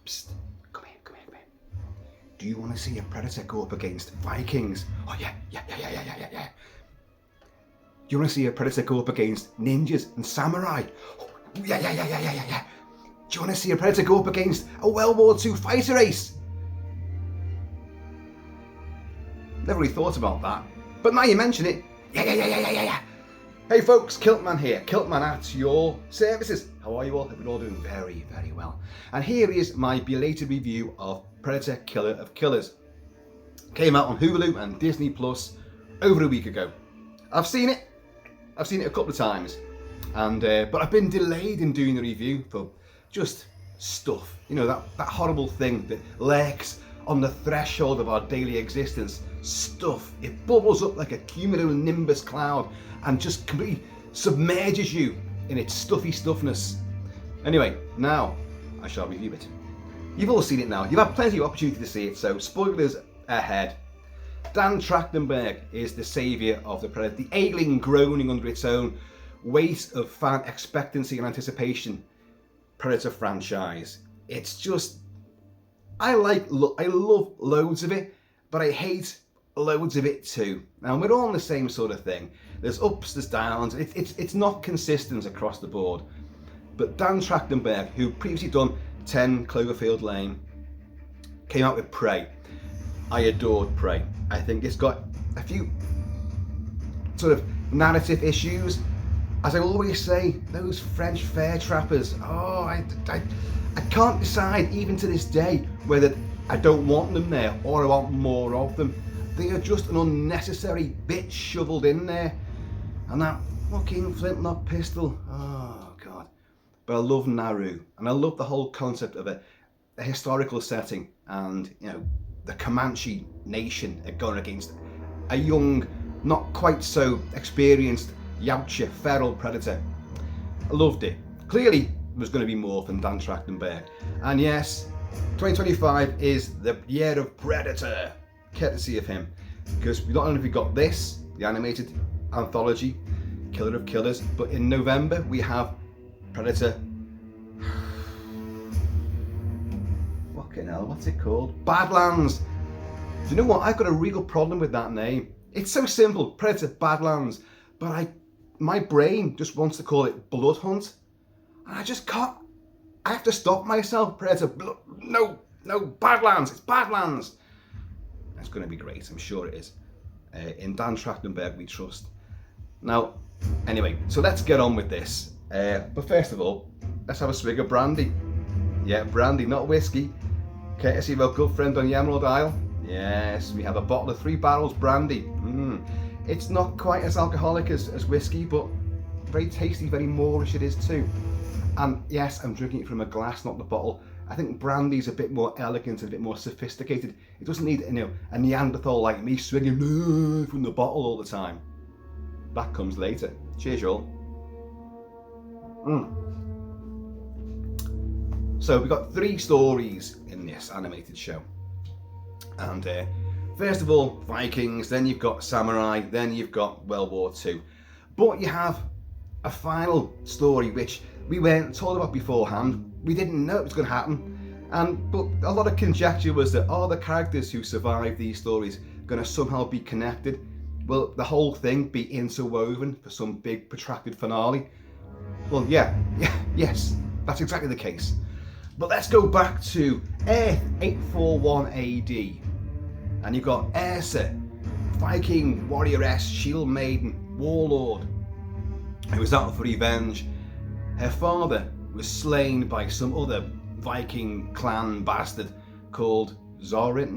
Psst. Come here. Do you want to see a predator go up against Vikings? Oh yeah. Do you want to see a predator go up against ninjas and samurai? Oh, yeah. Do you want to see a predator go up against a World War II fighter race? Never really thought about that, but now you mention it, yeah. Hey folks, Kilt-Man here, Kilt-Man at your services. How are you all? Hope you're all doing very, very well. And here is my belated review of Predator Killer of Killers. Came out on Hulu and Disney Plus over a week ago. I've seen it a couple of times, and but I've been delayed in doing the review for just stuff. You know, that horrible thing that lurks on the threshold of our daily existence. Stuff. It bubbles up like a cumulonimbus cloud and just completely submerges you in its stuffy stuffness. Anyway, now I shall review it. You've all seen it now. You've had plenty of opportunity to see it, so spoilers ahead. Dan Trachtenberg is the saviour of the Predator, the ailing, groaning under its own weight of fan expectancy and anticipation Predator franchise. It's just, I love loads of it, but I hate loads of it too. Now we're all on the same sort of thing. There's ups, there's downs. It's not consistent across the board. But Dan Trachtenberg, who previously done 10 Cloverfield Lane, came out with Prey. I adored Prey. I think it's got a few sort of narrative issues. As I always say, those French fair trappers. Oh, I can't decide even to this day whether I don't want them there or I want more of them. They are just an unnecessary bit shoveled in there. And that fucking flintlock pistol, oh God. But I love Nauru, and I love the whole concept of a historical setting, and you know, the Comanche nation are going against a young, not quite so experienced Yautja feral predator. I loved it. Clearly there was going to be more from Dan Trachtenberg. And yes, 2025 is the year of Predator, courtesy of him, because not only have we got this, the animated anthology, Killer of Killers, but in November we have Predator. Fucking hell, what's it called? Badlands. Do you know what? I've got a real problem with that name. It's so simple, Predator Badlands, but my brain just wants to call it Blood Hunt, and I just can't. I have to stop myself. Predator, no, Badlands. It's Badlands. It's going to be great, I'm sure it is. In Dan Trachtenberg we trust. Now, anyway, so let's get on with this. But first of all, let's have a swig of brandy. Yeah, brandy, not whiskey. Courtesy of our good friend on the Emerald Isle. Yes, we have a bottle of 3 Barrels brandy. It's not quite as alcoholic as whiskey, but very tasty, very Moorish it is too. And yes, I'm drinking it from a glass, not the bottle. I think brandy's a bit more elegant and a bit more sophisticated. It doesn't need, you know, a Neanderthal like me swinging from the bottle all the time. That comes later. Cheers, y'all. So we've got 3 stories in this animated show. And first of all, Vikings, then you've got samurai, then you've got World War II. But you have a final story which we weren't told about beforehand. We didn't know it was going to happen, but a lot of conjecture was that are the characters who survive these stories going to somehow be connected? Will the whole thing be interwoven for some big protracted finale? Well, yes, that's exactly the case. But let's go back to Earth 841 AD, and you've got Ursa, Viking warrioress, shield maiden, warlord, who was out for revenge. Her father was slain by some other Viking clan bastard called Zorin.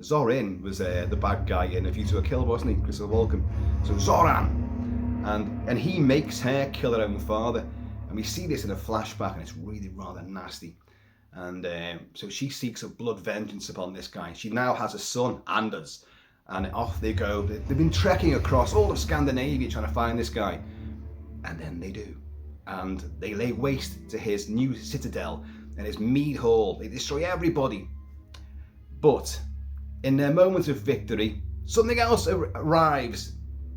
Zorin was the bad guy in A View to a Kill, wasn't he? Christopher Walken. So Zoran, and he makes her kill her own father, and we see this in a flashback, and it's really rather nasty. And so she seeks a blood vengeance upon this guy. She now has a son, Anders, and off they go. They've been trekking across all of Scandinavia trying to find this guy, and then they do. And they lay waste to his new citadel and his mead hall. They destroy everybody. But in their moment of victory, something else arrives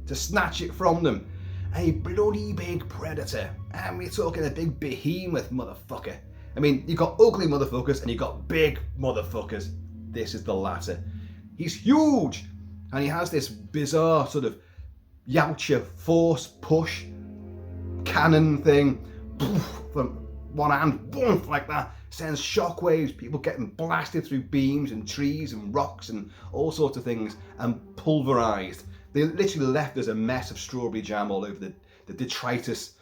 to snatch it from them. A bloody big predator. And we're talking a big behemoth, motherfucker. I mean, you got ugly motherfuckers and you got big motherfuckers. This is the latter. He's huge, and he has this bizarre sort of Yautja force push cannon thing from one hand, boom, like that, sends shockwaves, people getting blasted through beams and trees and rocks and all sorts of things, and pulverized. They literally left as a mess of strawberry jam all over the detritus.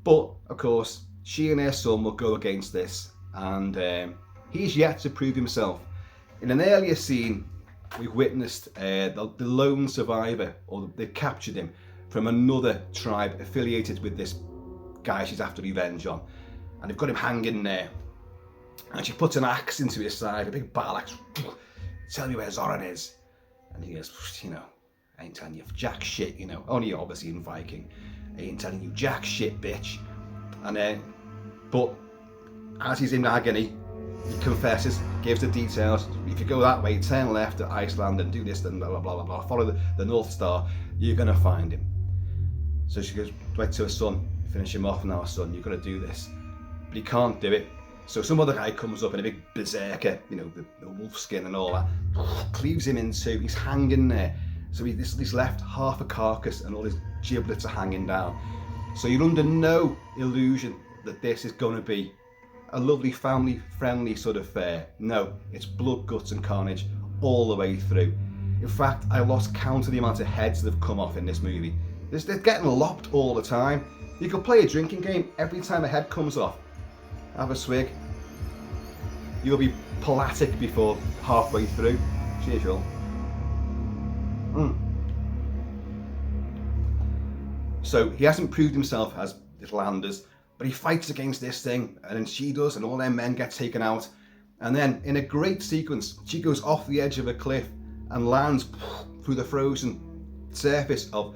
But of course, she and her son will go against this, and he's yet to prove himself. In an earlier scene, we've witnessed the lone survivor, or they've captured him from another tribe affiliated with this guy she's after revenge on, and they've got him hanging there, and she puts an axe into his side, a big battle axe. Tell me where Zoran is. And he goes, you know, I ain't telling you jack shit, you know, only obviously in Viking. I ain't telling you jack shit, bitch. And but as he's in agony, he confesses, gives the details. If you go that way, turn left at Iceland and do this, then blah, blah, blah, blah, blah. Follow the North Star, you're going to find him. So she goes right to her son, finish him off now, son, you've got to do this. But he can't do it. So some other guy comes up in a big berserker, you know, the wolf skin and all that, cleaves him in two, he's hanging there. So he's left half a carcass and all his giblets are hanging down. So you're under no illusion that this is going to be a lovely family-friendly sort of fare. No, it's blood, guts and carnage all the way through. In fact, I lost count of the amount of heads that have come off in this movie. They're getting lopped all the time. You could play a drinking game, every time a head comes off, have a swig. You'll be palatic before halfway through. Cheers, y'all. So he hasn't proved himself as little Anders, but he fights against this thing, and then she does, and all their men get taken out. And then, in a great sequence, she goes off the edge of a cliff and lands through the frozen surface of...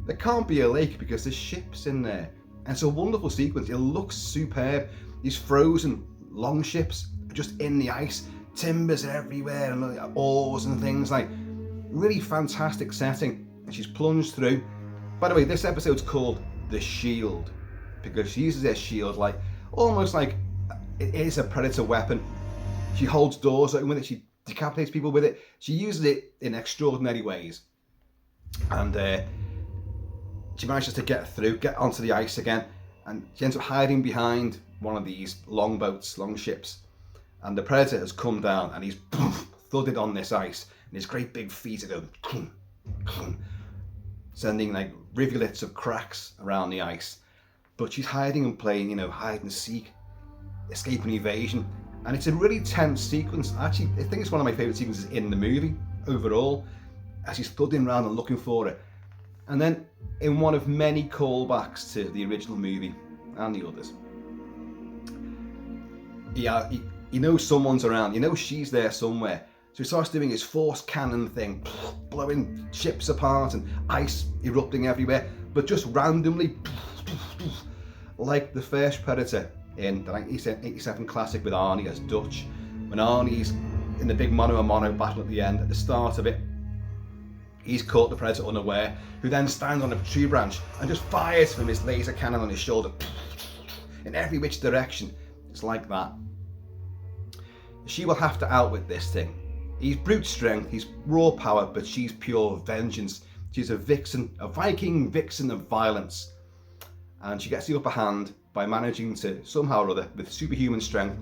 There can't be a lake because there's ships in there. And it's a wonderful sequence. It looks superb. These frozen longships just in the ice, timbers everywhere, and oars and things, like really fantastic setting. And she's plunged through. By the way, this episode's called The Shield because she uses her shield like almost like it is a predator weapon. She holds doors open with it. She decapitates people with it. She uses it in extraordinary ways, and she manages to get through, get onto the ice again, and she ends up hiding behind one of these longships. And the predator has come down and he's thudded on this ice, and his great big feet are going sending like rivulets of cracks around the ice. But she's hiding and playing, you know, hide and seek, escape and evasion. And it's a really tense sequence. Actually, I think it's one of my favourite sequences in the movie overall, as he's thudding around and looking for it. And then in one of many callbacks to the original movie and the others, he knows someone's around, he knows she's there somewhere. So he starts doing his force cannon thing, blowing ships apart and ice erupting everywhere, but just randomly, like the first Predator in the 1987 classic with Arnie as Dutch. When Arnie's in the big mano-a-mano battle at the end, at the start of it, he's caught the Predator unaware, who then stands on a tree branch and just fires from his laser cannon on his shoulder in every which direction. It's like that. She will have to outwit this thing. He's brute strength, he's raw power, but she's pure vengeance. She's a vixen, a Viking vixen of violence. And she gets the upper hand by managing to, somehow or other, with superhuman strength,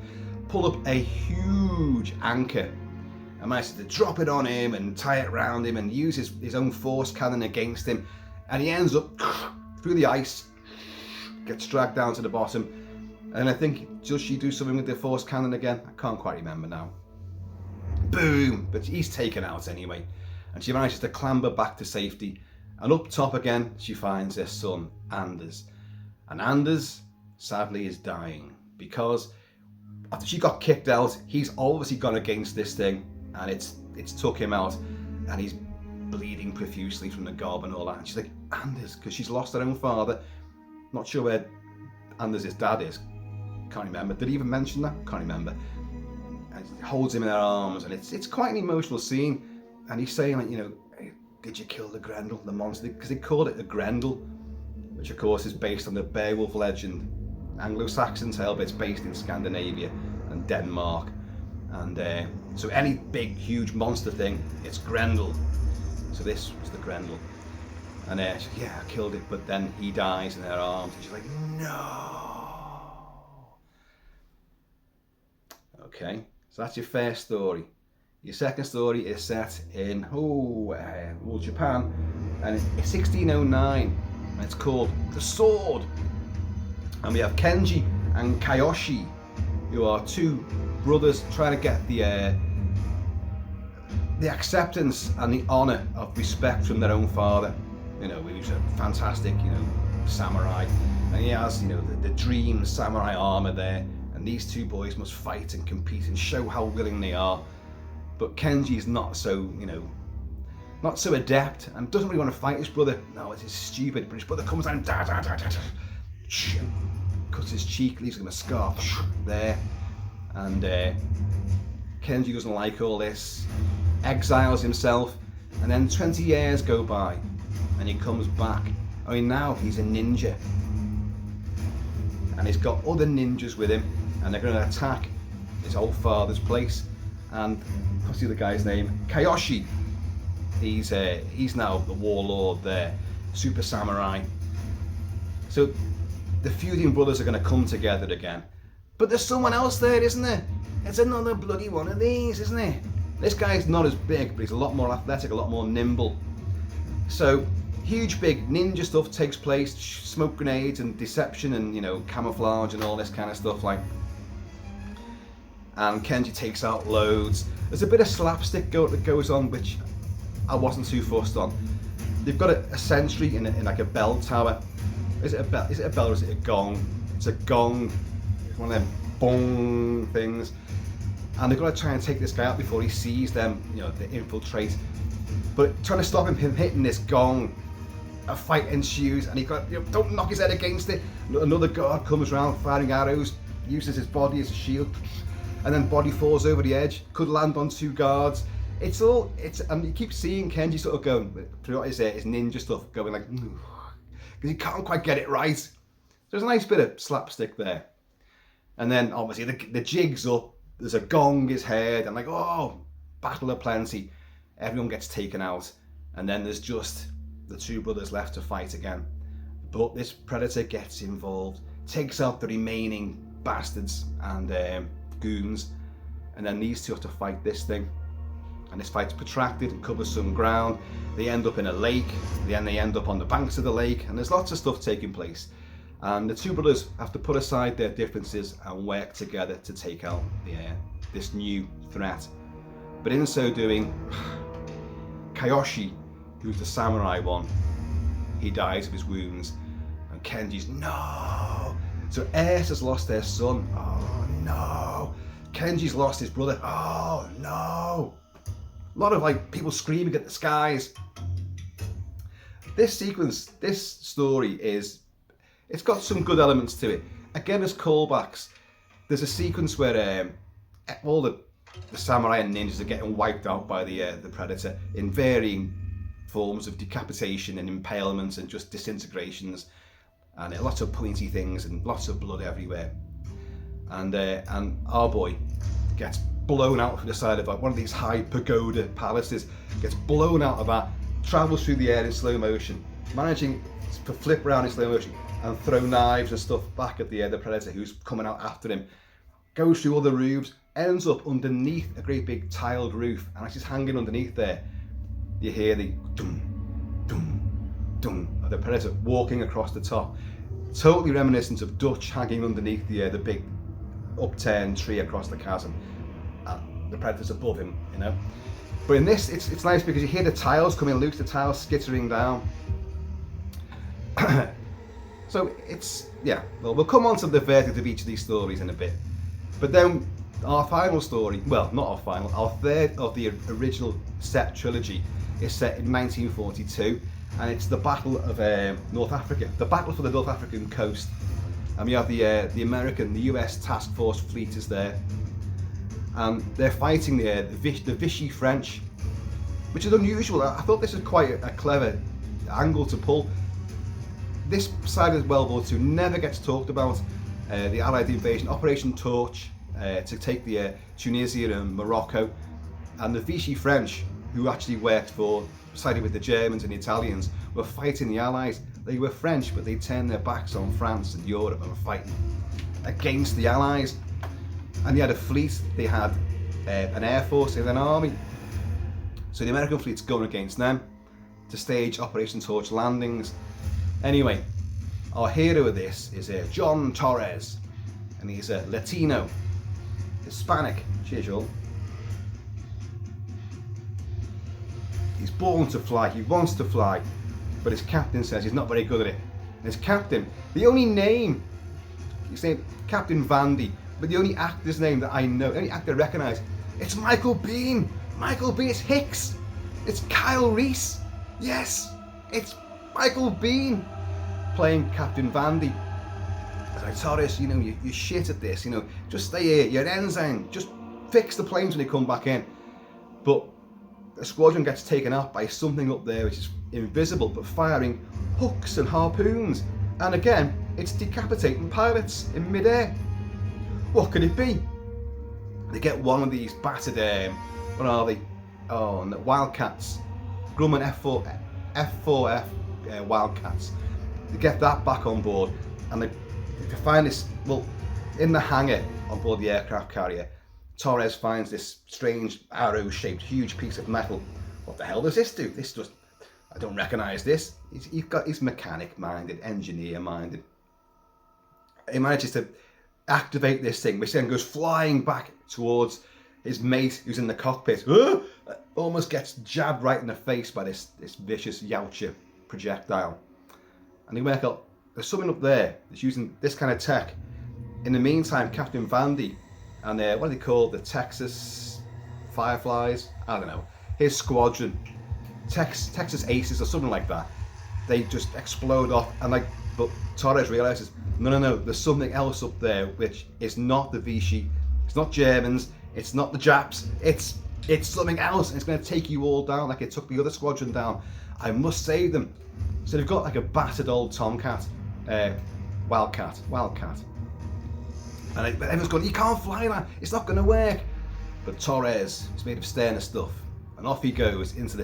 pull up a huge anchor and manages to drop it on him and tie it around him and use his own force cannon against him. And he ends up through the ice, gets dragged down to the bottom. And I think, does she do something with the force cannon again? I can't quite remember now. Boom! But he's taken out anyway. And she manages to clamber back to safety. And up top again, she finds her son, Anders. And Anders, sadly, is dying. Because after she got kicked out, he's obviously gone against this thing. And it's took him out. And he's bleeding profusely from the gob and all that. And she's like, Anders, because she's lost her own father. Not sure where Anders' dad is. Can't remember. Did he even mention that? Can't remember. And she holds him in her arms, and it's quite an emotional scene. And he's saying, like, you know, hey, did you kill the Grendel, the monster? Because they called it the Grendel, which of course is based on the Beowulf legend Anglo-Saxon tale, but it's based in Scandinavia and Denmark. And so any big, huge monster thing, it's Grendel. So this was the Grendel. And she's like, yeah, I killed it, but then he dies in her arms. And she's like, no. Okay, so that's your first story. Your second story is set in Japan, and it's 1609, and it's called The Sword. And we have Kenji and Kayoshi, who are two brothers trying to get the acceptance and the honor of respect from their own father. You know, who's a fantastic, samurai, and he has, the dream samurai armor there. And these two boys must fight and compete and show how willing they are. But Kenji's not so, not so adept, and doesn't really want to fight his brother. No, it's stupid. But his brother comes down, cuts his cheek, leaves him a scarf there. And Kenji doesn't like all this, exiles himself, and then 20 years go by, and he comes back. I mean, now he's a ninja, and he's got other ninjas with him, and they're going to attack his old father's place. And what's the other guy's name? Kayoshi. He's now the warlord there, super samurai. So the feuding brothers are going to come together again. But there's someone else there, isn't there? It's another bloody one of these, isn't it? This guy's not as big, but he's a lot more athletic, a lot more nimble. So huge big ninja stuff takes place, smoke grenades and deception and camouflage and all this kind of stuff like. And Kenji takes out loads. There's a bit of slapstick that goes on, which I wasn't too fussed on. They've got a sentry in like a bell tower. Is it a bell? Is it a bell or is it a gong? It's a gong. It's one of them bong things. And they've got to try and take this guy out before he sees them. They infiltrate. But trying to stop him hitting this gong, a fight ensues, and he got don't knock his head against it. Another guard comes around firing arrows, uses his body as a shield. And then body falls over the edge, could land on two guards. And you keep seeing Kenji sort of going through his ninja stuff, going like, because he can't quite get it right. There's a nice bit of slapstick there. And then obviously the jig's up, there's a gong is heard, and like, oh, battle aplenty. Everyone gets taken out. And then there's just the two brothers left to fight again. But this predator gets involved, takes out the remaining bastards and goons, and then these two have to fight this thing, and this fight's protracted and covers some ground. They end up in a lake, then they end up on the banks of the lake, and there's lots of stuff taking place, and the two brothers have to put aside their differences and work together to take out this new threat. But in so doing, Kayoshi, who's the samurai one, he dies of his wounds, and Kenji's no. So Ace has lost their son. Oh no. Kenji's lost his brother. Oh no. A lot of people screaming at the skies. This sequence, this story it's got some good elements to it. Again, there's callbacks. There's a sequence where all the samurai and ninjas are getting wiped out by the predator in varying forms of decapitation and impalements and just disintegrations. And lots of pointy things and lots of blood everywhere. And our boy gets blown out from the side of one of these high pagoda palaces, gets blown out of that, travels through the air in slow motion, managing to flip around in slow motion and throw knives and stuff back at the predator who's coming out after him, goes through all the roofs, ends up underneath a great big tiled roof, and as he's hanging underneath there, you hear the dum, dum, dum of the predator walking across the top, totally reminiscent of Dutch hanging underneath the big upturned tree across the chasm. The predator's above him, But in this, it's nice because you hear the tiles coming loose, the tiles skittering down. So well, we'll come on to the verdict of each of these stories in a bit. But then our final story, well, not our final, our third of the original set trilogy is set in 1942, and it's the Battle of North Africa, the battle for the North African coast. And we have the US task force fleet is there, and they're fighting the Vichy French, which is unusual. I thought this was quite a clever angle to pull. This side of World War II never gets talked about, the Allied invasion, Operation Torch, to take the Tunisia and Morocco, and the Vichy French, who actually sided with the Germans and the Italians, were fighting the Allies. They were French, but they turned their backs on France and Europe and were fighting against the Allies. And they had a fleet, they had an air force and an army. So the American fleet's going against them to stage Operation Torch landings. Anyway, our hero of this is John Torres, and he's a Latino, Hispanic. Cheers, y'all. He's born to fly, he wants to fly, but his captain says he's not very good at it. And his captain, the only name, he's named Captain Vandy, but the only actor's name that I know, the only actor I recognise, it's Michael Biehn. Michael Biehn, it's Hicks. It's Kyle Reese. Yes, it's Michael Biehn playing Captain Vandy. I was like, Torres, you know, you're shit at this, you know, just stay here, you're an ensign, just fix the planes when they come back in. But the squadron gets taken out by something up there which is invisible but firing hooks and harpoons, and again it's decapitating pilots in midair. What could it be? They get one of these battered, what are they? Oh, no, Wildcats, Grumman F4F Wildcats. They get that back on board, and they find this, well, in the hangar on board the aircraft carrier, Torres finds this strange arrow-shaped huge piece of metal. What the hell does this do? This just, I don't recognise this. He's mechanic-minded, engineer-minded. He manages to activate this thing, which then goes flying back towards his mate who's in the cockpit. Almost gets jabbed right in the face by this vicious Yautja projectile. And they work out, there's something up there that's using this kind of tech. In the meantime, Captain Vandy and what are they called? The Texas Fireflies? I don't know. His squadron, Texas Aces or something like that. They just explode off, and but Torres realizes, no, there's something else up there which is not the Vichy, it's not Germans, it's not the Japs, it's something else, and it's going to take you all down like it took the other squadron down. I must save them. So they've got like a battered old Tomcat, Wildcat. And everyone's going, you can't fly that, it's not going to work. But Torres is made of sterner stuff, and off he goes into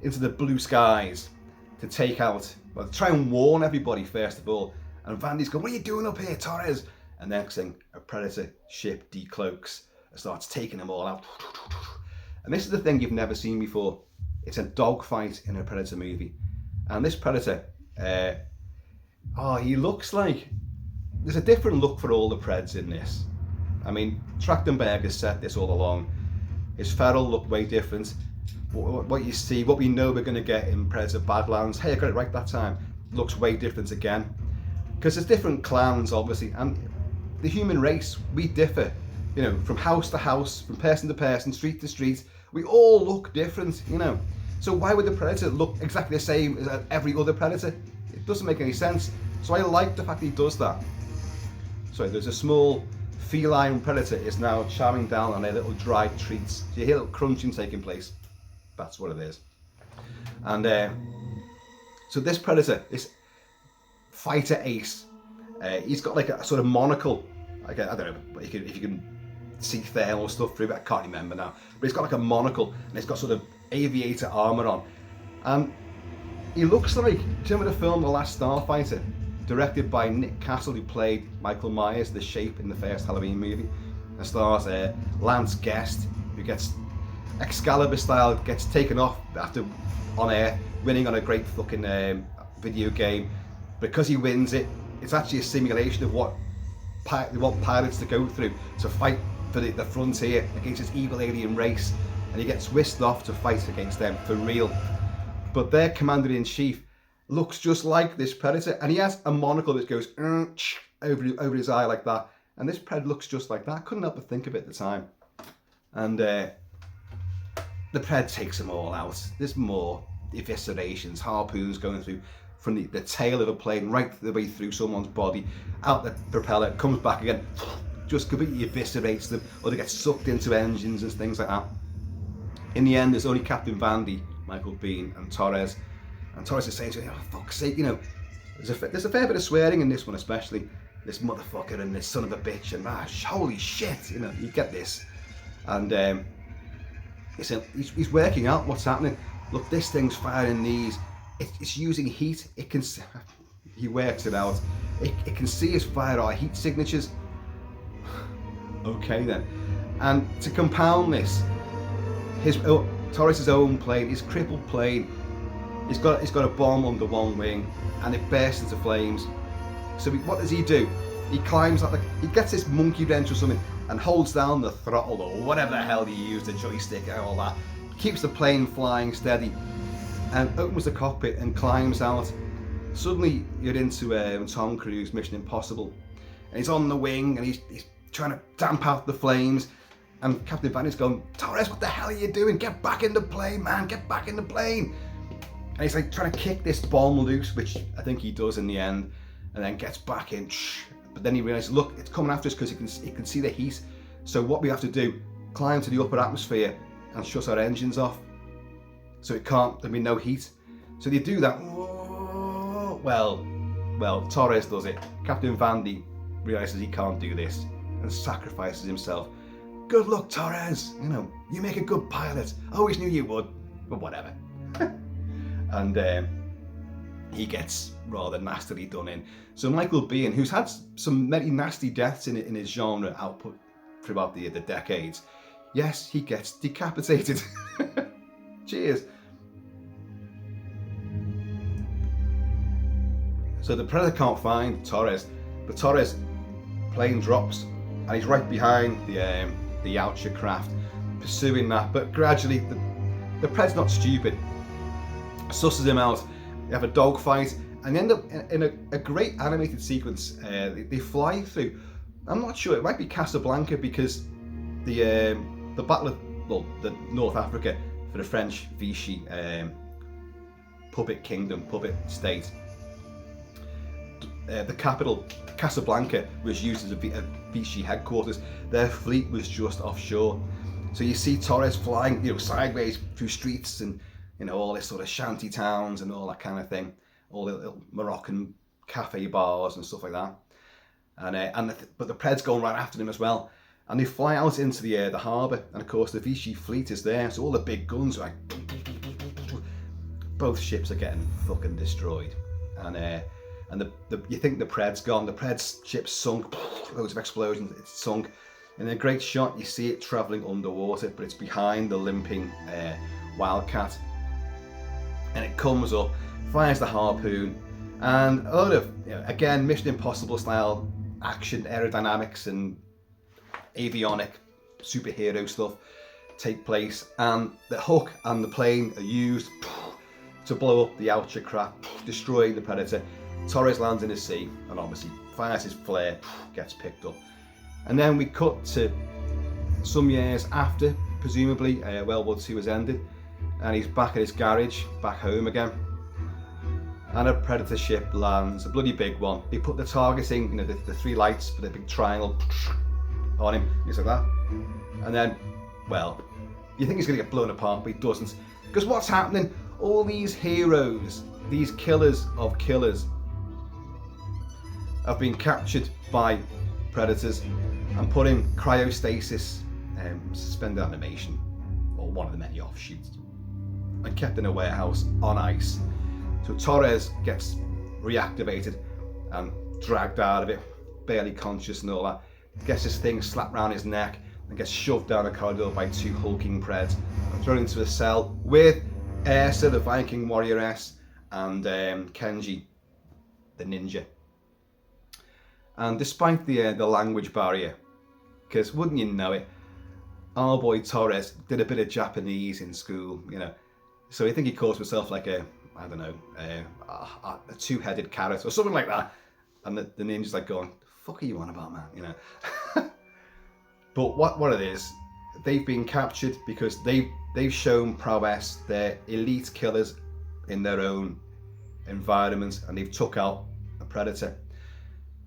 the blue skies to take out, well, to try and warn everybody first of all. And Vandy's going, what are you doing up here, Torres? And next thing, a Predator ship decloaks and starts taking them all out. And this is the thing you've never seen before. It's a dogfight in a Predator movie. And this Predator, he looks like, there's a different look for all the Preds in this. I mean, Trachtenberg has said this all along. His feral look way different. What you see, what we know we're going to get in Predator Badlands, hey, I got it right that time, looks way different again. Because there's different clans, obviously, and the human race, we differ. You know, from house to house, from person to person, street to street, we all look different, you know. So why would the Predator look exactly the same as every other Predator? It doesn't make any sense. So I like the fact he does that. So there's a small feline predator is now chowing down on their little dried treats. So you hear a little crunching taking place. That's what it is. And so this predator, this fighter ace, he's got like a sort of monocle. Like I don't know if you can see thermal stuff through it. I can't remember now. But he's got like a monocle, and he's got sort of aviator armour on. And he looks like, do you remember the film The Last Starfighter? Directed by Nick Castle, who played Michael Myers, the Shape, in the first Halloween movie. It stars Lance Guest, who gets Excalibur style, gets taken off after on air, winning on a great fucking video game. Because he wins it, it's actually a simulation of what they want pilots to go through to fight for the frontier against this evil alien race, and he gets whisked off to fight against them for real. But their commander-in-chief looks just like this predator, and he has a monocle that goes over his eye like that, and this pred looks just like that. I couldn't help but think of it at the time. And the pred takes them all out. There's more eviscerations, harpoons going through from the tail of a plane right the way through someone's body, out the propeller, comes back again, just completely eviscerates them, or they get sucked into engines and things like that. In the end, there's only Captain Vandy, Michael Biehn, and Torres. And Torres is saying to him, oh, fuck's sake, you know, there's a fair bit of swearing in this one especially. this motherfucker and this son of a bitch, and holy shit, you know, you get this. And he's working out what's happening. Look, this thing's firing these. It's using heat. It can. He works it out. It can see us fire our heat signatures. Okay then. And to compound this, Torres's own plane, his crippled plane, he's got a bomb under one wing, and it bursts into flames. So what does he do? He climbs up, he gets this monkey wrench or something, and holds down the throttle or whatever the hell he used, the joystick and all that. Keeps the plane flying steady, and opens the cockpit and climbs out. Suddenly you're into Tom Cruise Mission Impossible, and he's on the wing and he's trying to damp out the flames, and Captain Vandy's going, Torres, what the hell are you doing? Get back in the plane, man, get back in the plane. And he's like trying to kick this bomb loose, which I think he does in the end, and then gets back in. But then he realizes, look, it's coming after us because he can see the heat. So what we have to do, climb to the upper atmosphere and shut our engines off, so there'll be no heat. So they do that. Well, Torres does it. Captain Vandy realizes he can't do this and sacrifices himself. Good luck, Torres. You know, you make a good pilot. Always knew you would, but whatever. And he gets rather nastily done in. So Michael Biehn, who's had many nasty deaths in his genre output throughout the decades, yes, he gets decapitated. Cheers. So the Predator can't find Torres, but Torres' plane drops, and he's right behind the Yautja craft, pursuing that. But gradually, the Pred's not stupid. Susses him out. They have a dogfight, and they end up in a great animated sequence. They fly through. I'm not sure. It might be Casablanca, because the battle of the North Africa for the French Vichy puppet kingdom, puppet state. The capital, Casablanca, was used as a Vichy headquarters. Their fleet was just offshore. So you see Torres flying, sideways through streets and, all this sort of shanty towns and all that kind of thing. All the little Moroccan cafe bars and stuff like that. But the Pred's going right after them as well. And they fly out into the harbour. And of course the Vichy fleet is there. So all the big guns are like... Both ships are getting fucking destroyed. And you think the Pred's gone. The Pred's ship's sunk. Loads of explosions. It's sunk. In a great shot, you see it travelling underwater, but it's behind the limping Wildcat. And it comes up, fires the harpoon, and a lot of, again, Mission Impossible style action, aerodynamics, and avionic superhero stuff take place. And the hook and the plane are used to blow up the Yautja craft, destroying the Predator. Torres lands in the sea and obviously fires his flare, gets picked up. And then we cut to some years after, presumably, World War II has ended, and he's back at his garage, back home again. And a Predator ship lands, a bloody big one. They put the targeting, the three lights for the big triangle on him, and he's like that. And then, well, you think he's going to get blown apart, but he doesn't. Because what's happening? All these heroes, these killers of killers, have been captured by Predators and put in cryostasis, suspended animation, or one of the many offshoots, and kept in a warehouse on ice. So Torres gets reactivated and dragged out of it, barely conscious and all that, gets this thing slapped around his neck and gets shoved down a corridor by two hulking Preds and thrown into a cell with Ursa, the Viking warrioress, and Kenji, the ninja. And despite the language barrier, because wouldn't you know it, our boy Torres did a bit of Japanese in school, so I think he calls himself like a two-headed carrot or something like that. And the ninja's like going, the fuck are you on about, man? But what it is, they've been captured because they've shown prowess. They're elite killers in their own environment, and they've took out a Predator.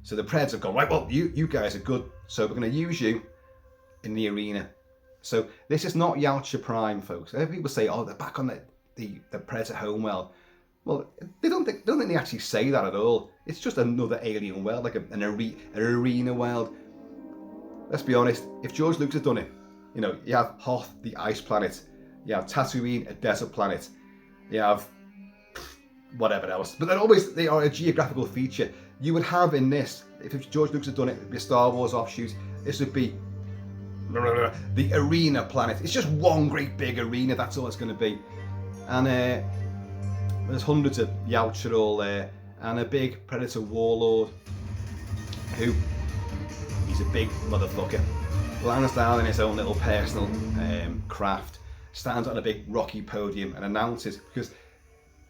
So the Preds have gone, right, well, you guys are good, so we're going to use you in the arena. So this is not Yautja Prime, folks. People say, oh, they're back on the Preds at home. Well, Well, they don't think they actually say that at all. It's just another alien world, like an arena world. Let's be honest, if George Lucas had done it, you have Hoth, the ice planet, you have Tatooine, a desert planet, you have whatever else, but they are a geographical feature. You would have in this, if George Lucas had done it, it'd be a Star Wars offshoot. This would be the arena planet. It's just one great big arena, that's all it's going to be. And there's hundreds of Yautja all there, and a big predator warlord who, he's a big motherfucker, lands down in his own little personal craft, stands on a big rocky podium and announces, because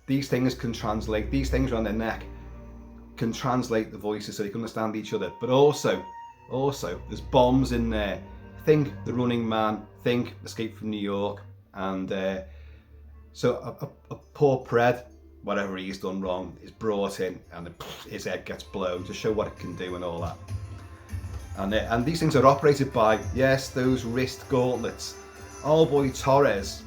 these things can translate, these things around their neck can translate the voices so they can understand each other, but also there's bombs in there. Think The Running Man, think Escape from New York, and so a poor pred, whatever he's done wrong, is brought in and his head gets blown to show what it can do and all that. And these things are operated by, yes, those wrist gauntlets. Old boy Torres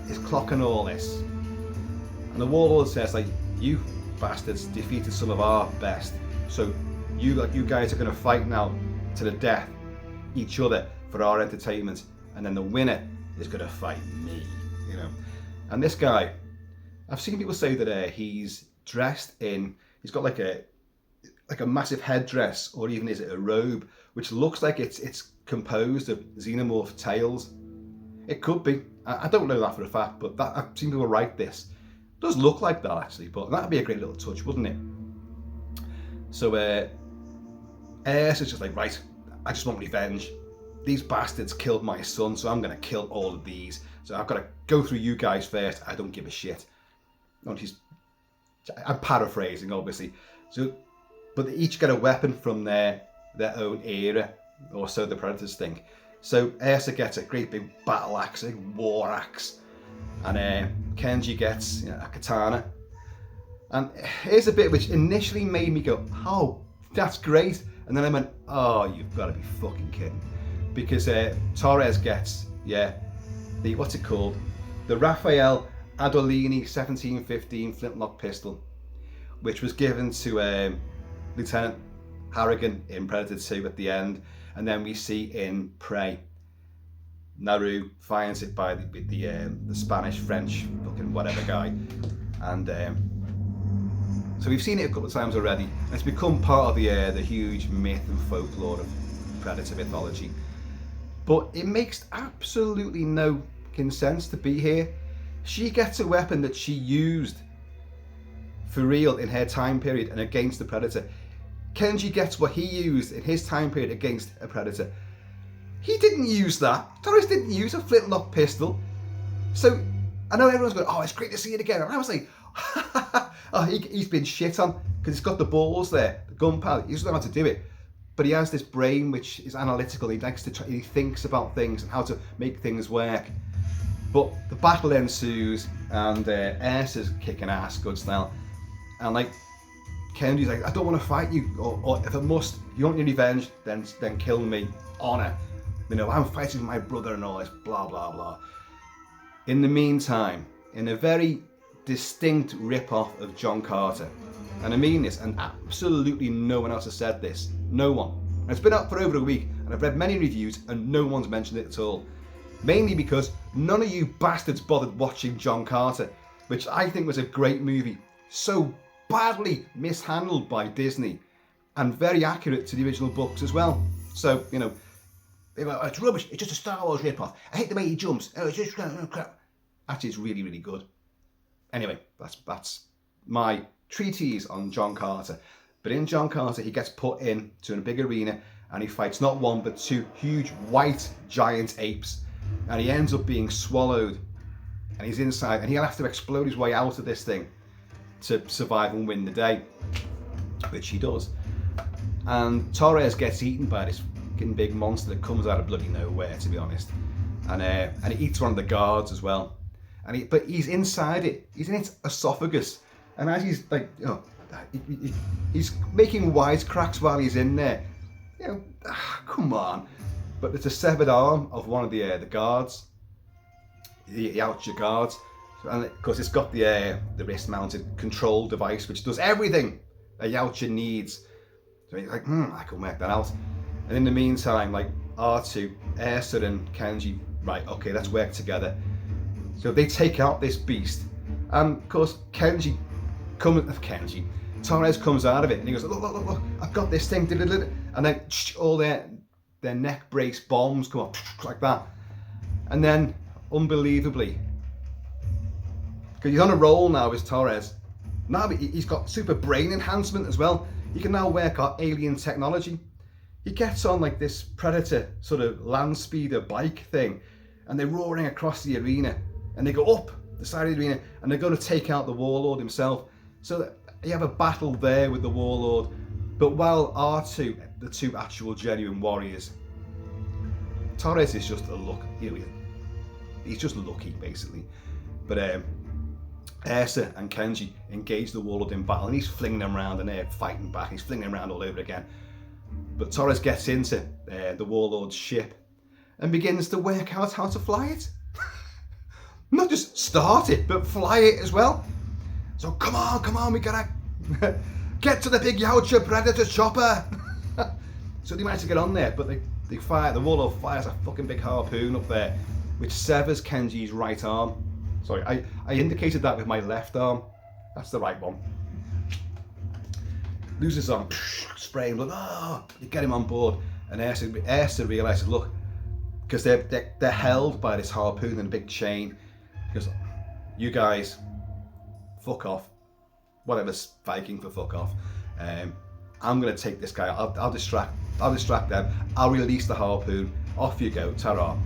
is clocking all this. And the warlord says, like, you bastards defeated some of our best, so you guys are going to fight now to the death, each other, for our entertainment, and then the winner is going to fight me, And this guy, I've seen people say that he's dressed in, he's got like a massive headdress, or even is it a robe, which looks like it's composed of xenomorph tails. It could be. I don't know that for a fact, but I've seen people write this. It does look like that actually, but that'd be a great little touch, wouldn't it? So Ace is just like, right, I just want revenge. These bastards killed my son, so I'm going to kill all of these. So I've got to go through you guys first. I don't give a shit. I'm paraphrasing, obviously. So, but they each get a weapon from their own era, or so the Predators think. So Ursa gets a great big battle axe, a war axe, and Kenji gets a katana. And here's a bit which initially made me go, oh, that's great. And then I went, oh, you've got to be fucking kidding. Because Torres gets, the, what's it called? The Raphael Adolini 1715 flintlock pistol, which was given to Lieutenant Harrigan in Predator 2 at the end. And then we see in Prey, Naru finds it by the Spanish, French, fucking whatever guy. And so we've seen it a couple of times already. And it's become part of the huge myth and folklore of Predator mythology. But it makes absolutely no sense to be here. She gets a weapon that she used for real in her time period and against the Predator. Kenji gets what he used in his time period against a Predator. He didn't use that. Torres didn't use a flintlock pistol. So I know everyone's going, oh, it's great to see it again. And I was like, oh, he's been shit on because he's got the balls there, the gunpowder. He doesn't know how to do it. But he has this brain which is analytical. He likes to try, he thinks about things and how to make things work. But the battle ensues, and Ursa's kicking ass, good style. And like Kenji's like, I don't want to fight you, or if I must, if you want your revenge, then kill me. Honor, I'm fighting my brother and all this, blah blah blah. In the meantime, in a very distinct rip-off of John Carter, and I mean this, and absolutely no one else has said this. No one. And it's been out for over a week, and I've read many reviews, and no one's mentioned it at all. Mainly because none of you bastards bothered watching John Carter, which I think was a great movie. So badly mishandled by Disney, and very accurate to the original books as well. So, it's rubbish. It's just a Star Wars rip-off. I hate the way he jumps. Oh, it's just crap. Actually, it's really, really good. Anyway, that's my treatise on John Carter. But in John Carter, he gets put into a big arena and he fights not one but two huge white giant apes, and he ends up being swallowed, and he's inside, and he'll have to explode his way out of this thing to survive and win the day, which he does. And Torres gets eaten by this fucking big monster that comes out of bloody nowhere, to be honest, and it eats one of the guards as well. But he's inside it. He's in its esophagus, and as he's like, he's making wisecracks while he's in there. Come on. But it's a severed arm of one of the guards, the Yautja guards. And of course, it's got the wrist-mounted control device, which does everything a Yautja needs. So he's like, I can work that out. And in the meantime, like R2, Ursa and Kenji, right, okay, let's work together. So they take out this beast. And of course, Torres comes out of it and he goes, look, I've got this thing. And then all their neck brace bombs come up like that. And then, unbelievably, because he's on a roll now, is Torres. Now he's got super brain enhancement as well. He can now work on alien technology. He gets on like this Predator sort of land speeder bike thing, and they're roaring across the arena, and they go up the side of the arena, and they're going to take out the Warlord himself. So you have a battle there with the Warlord, but while R2, the two actual genuine warriors, Torres is just a look. He's just lucky basically. But Ursa and Kenji engage the Warlord in battle, and he's flinging them around, and they're fighting back. He's flinging them around all over again. But Torres gets into the Warlord's ship and begins to work out how to fly it. Not just start it, but fly it as well. So come on, we gotta get to the big Yautja Predator chopper. So they manage to get on there, but they fire. The Warlord fires a fucking big harpoon up there, which severs Kenji's right arm. Sorry, I indicated that with my left arm. That's the right one. Loses arm, spraying blood. You get him on board, and Ursa realizes, look, because they're held by this harpoon and a big chain. Because you guys, fuck off. Whatever's Viking for fuck off. I'm gonna take this guy. I'll distract them. I'll release the harpoon. Off you go, ta-ra.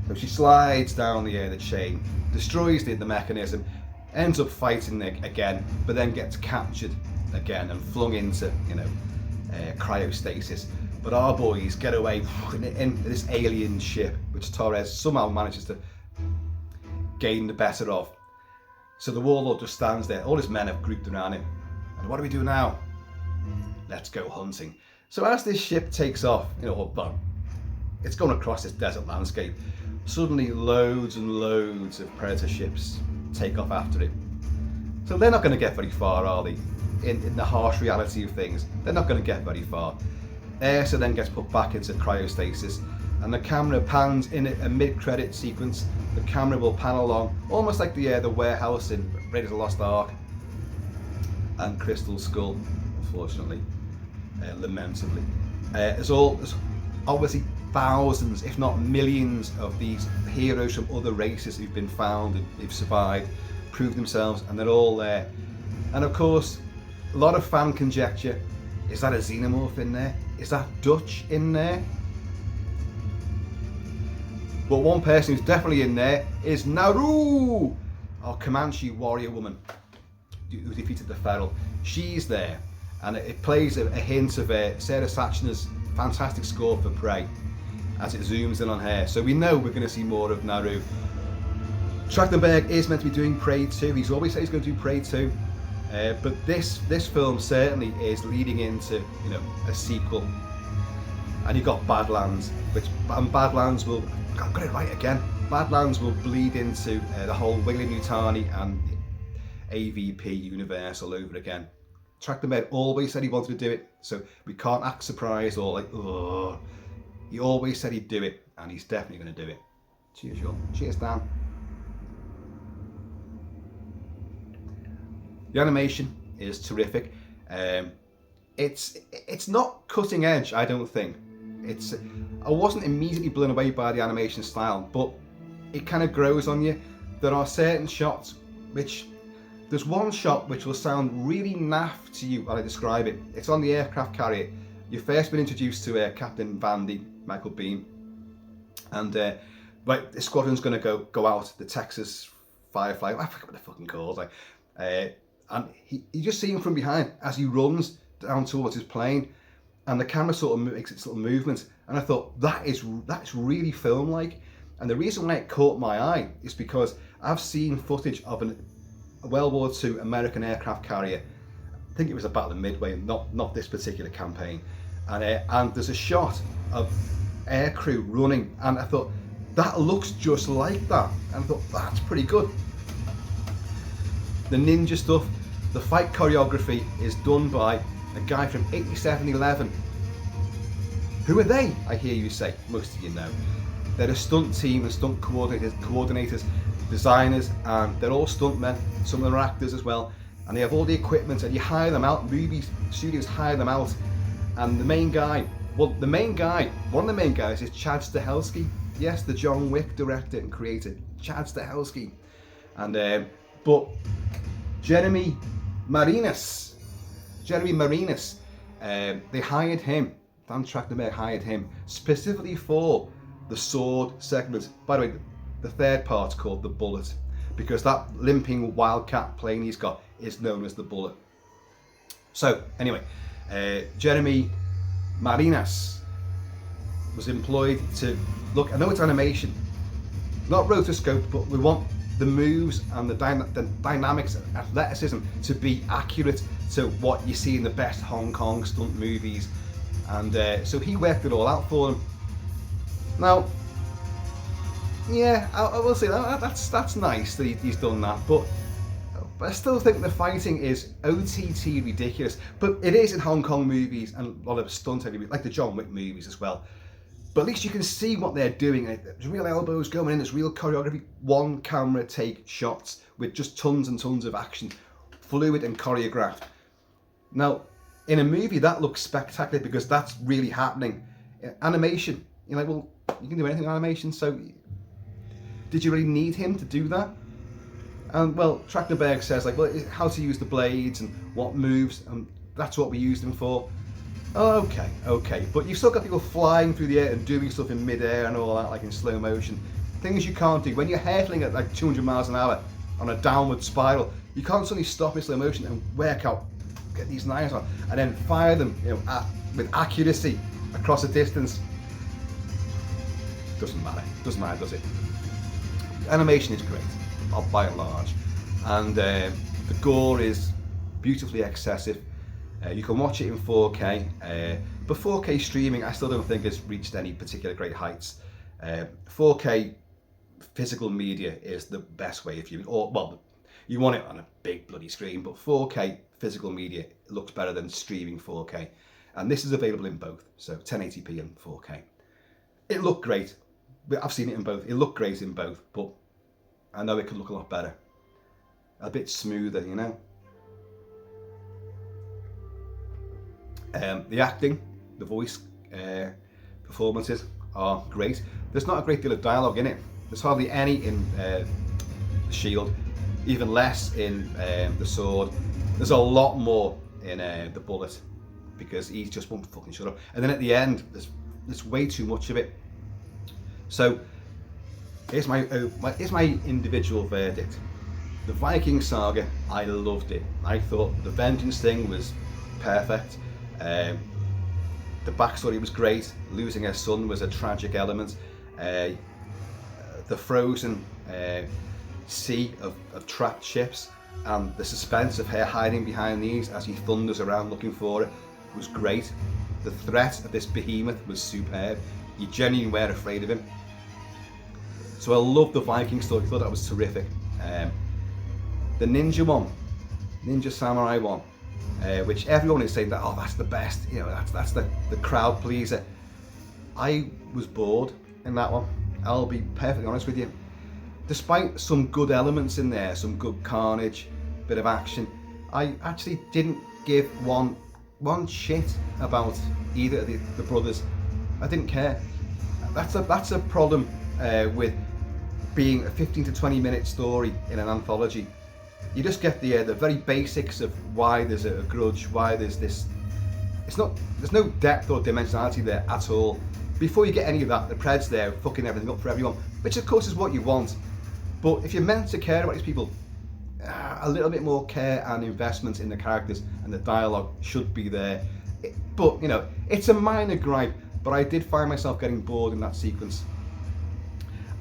So she slides down the chain, destroys the mechanism, ends up fighting again, but then gets captured again and flung into cryostasis. But our boys get away in this alien ship, which Torres somehow manages to gain the better of. So the Warlord just stands there. All his men have grouped around him. And what do we do now? Let's go hunting. So as this ship takes off, it's going across this desert landscape. Suddenly loads and loads of Predator ships take off after it. So they're not going to get very far, are they? In the harsh reality of things, they're not going to get very far. Ursa then gets put back into cryostasis, and the camera pans in a mid-credit sequence. The camera will pan along, almost like the warehouse in Raiders of the Lost Ark and Crystal Skull, unfortunately, lamentably. There's obviously thousands, if not millions, of these heroes from other races who've been found and they've survived, proved themselves, and they're all there. And of course, a lot of fan conjecture: is that a xenomorph in there? Is that Dutch in there? But one person who's definitely in there is Naru, our Comanche warrior woman who defeated the Feral. She's there, and it plays a hint of Sarah Sachner's fantastic score for Prey as it zooms in on her. So we know we're going to see more of Naru. Trachtenberg is meant to be doing Prey 2. He's always said he's going to do Prey 2. But this film certainly is leading into a sequel. And you got Badlands, and Badlands will, I've got it right again, Badlands will bleed into the whole Weyland-Yutani and AVP universe all over again. Trachtenberg always said he wanted to do it, so we can't act surprised or like, ugh. He always said he'd do it, and he's definitely going to do it. Cheers, y'all. Cheers, Dan. The animation is terrific. It's not cutting edge, I don't think. I wasn't immediately blown away by the animation style, but it kind of grows on you. There are certain shots there's one shot which will sound really naff to you while I describe it. It's on the aircraft carrier. You've first been introduced to Captain Vandy, Michael Bean, and the squadron's going to go out. The Texas Firefly, I forget what the fucking called. And you just see him from behind as he runs down towards his plane, and the camera sort of makes its little movement. And I thought that's really film-like. And the reason why it caught my eye is because I've seen footage of a World War II American aircraft carrier. I think it was a Battle of Midway, not this particular campaign. And there's a shot of aircrew running, and I thought that looks just like that. And I thought that's pretty good. The ninja stuff, the fight choreography is done by a guy from 8711. Who are they? I hear you say. Most of you know. They're a stunt team and stunt coordinators, designers, and they're all stuntmen. Some of them are actors as well, and they have all the equipment, and you hire them out. Movie studios hire them out, and the main guy, one of the main guys is Chad Stahelski. Yes, the John Wick director and creator, Chad Stahelski. And but Jeremy Marinas, they hired him. Dan Trachtenberg hired him specifically for the sword segment. By the way, the third part's called the Bullet, because that limping wildcat plane he's got is known as the Bullet. So anyway, Jeremy Marinas was employed to look. I know it's animation, not rotoscope, but we want the moves and the dynamics and athleticism to be accurate to what you see in the best Hong Kong stunt movies. And so he worked it all out for them. Now, yeah, I will say that's nice that he's done that, but I still think the fighting is OTT ridiculous. But it is in Hong Kong movies and a lot of stunt heavy movies, like the John Wick movies as well. But at least you can see what they're doing. There's real elbows going in, there's real choreography, one camera take shots with just tons and tons of action, fluid and choreographed. Now, in a movie that looks spectacular because that's really happening. Animation, you're like, well, you can do anything in animation, so did you really need him to do that? And well, Trachtenberg says like, well, how to use the blades and what moves, and that's what we used him for. Oh, okay, but you've still got people flying through the air and doing stuff in mid-air and all that, like in slow motion. Things you can't do when you're hurtling at like 200 miles an hour on a downward spiral. You can't suddenly stop in slow motion and work out, get these knives on, and then fire them, with accuracy across a distance. Doesn't matter, does it? Animation is great, by and large, and the gore is beautifully excessive. You can watch it in 4K, but 4K streaming I still don't think has reached any particular great heights. 4K physical media is the best way if you want it on a big bloody screen, but 4K physical media looks better than streaming 4K, and this is available in both, so 1080p and 4K. It looked great. I've seen it in both. It looked great in both, but I know it could look a lot better, a bit smoother, The acting, the voice performances are great. There's not a great deal of dialogue in it. There's hardly any in The Shield, even less in The Sword. There's a lot more in The Bullet, because he just won't fucking shut up. And then at the end, there's way too much of it. So here's my individual verdict. The Viking Saga, I loved it. I thought the vengeance thing was perfect. The backstory was great. Losing her son was a tragic element. The frozen sea of trapped ships and the suspense of her hiding behind these as he thunders around looking for it was great. The threat of this behemoth was superb. You genuinely were afraid of him. So I loved the Viking story. I thought that was terrific. The ninja one, Ninja Samurai one, which everyone is saying that, oh, that's the best, that's the crowd pleaser. I was bored in that one. I'll be perfectly honest with you. Despite some good elements in there, some good carnage, bit of action, I actually didn't give one shit about either of the brothers. I didn't care. That's a problem with being a 15 to 20 minute story in an anthology. You just get the very basics of why there's a grudge, why there's this. There's no depth or dimensionality there at all. Before you get any of that, the Pred's there fucking everything up for everyone, which of course is what you want. But if you're meant to care about these people, a little bit more care and investment in the characters and the dialogue should be there. But it's a minor gripe, but I did find myself getting bored in that sequence.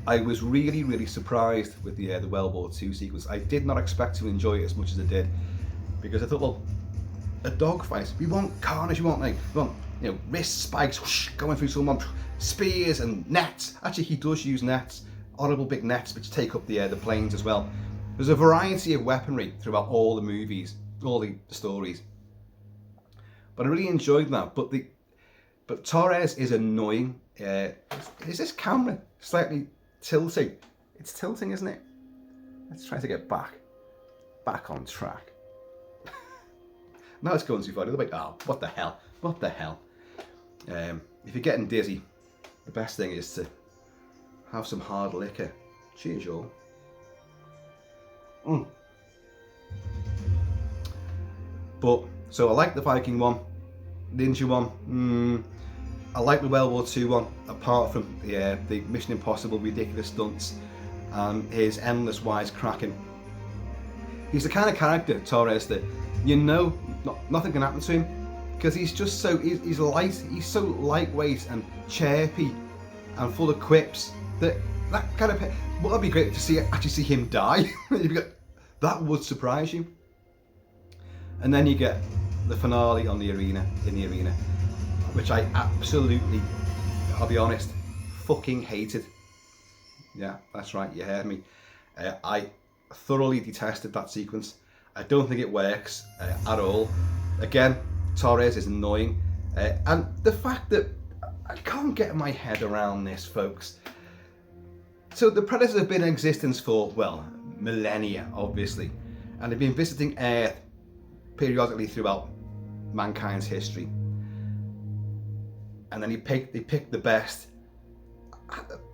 I was really, really surprised with the World War II sequence. I did not expect to enjoy it as much as I did, because I thought, well, a dogfight, we want carnage, we want wrist spikes whoosh, going through someone, spears and nets. Actually, he does use nets, horrible big nets which take up the planes as well. There's a variety of weaponry throughout all the movies, all the stories. But I really enjoyed that. But Torres is annoying. Is this camera slightly tilting? It's tilting, isn't it? Let's try to get back on track. Now it's going too far. Like, oh, what the hell? What the hell? If you're getting dizzy, the best thing is to have some hard liquor. Cheers, y'all. But so I like the Viking one, Ninja one. I like the World War II one, apart from the Mission Impossible ridiculous stunts and his endless wisecracking. He's the kind of character, Torres, that nothing can happen to him because he's just so he's light. He's so lightweight and chirpy and full of quips that kind of. Well, that'd be great to actually see him die. That would surprise you. And then you get the finale in the arena, which I absolutely, I'll be honest, fucking hated. Yeah, that's right, you heard me. I thoroughly detested that sequence. I don't think it works at all. Again, Torres is annoying. And the fact that I can't get my head around this, folks. So the Predators have been in existence for, well, millennia, obviously. And they've been visiting Earth periodically throughout mankind's history. And then they pick the best.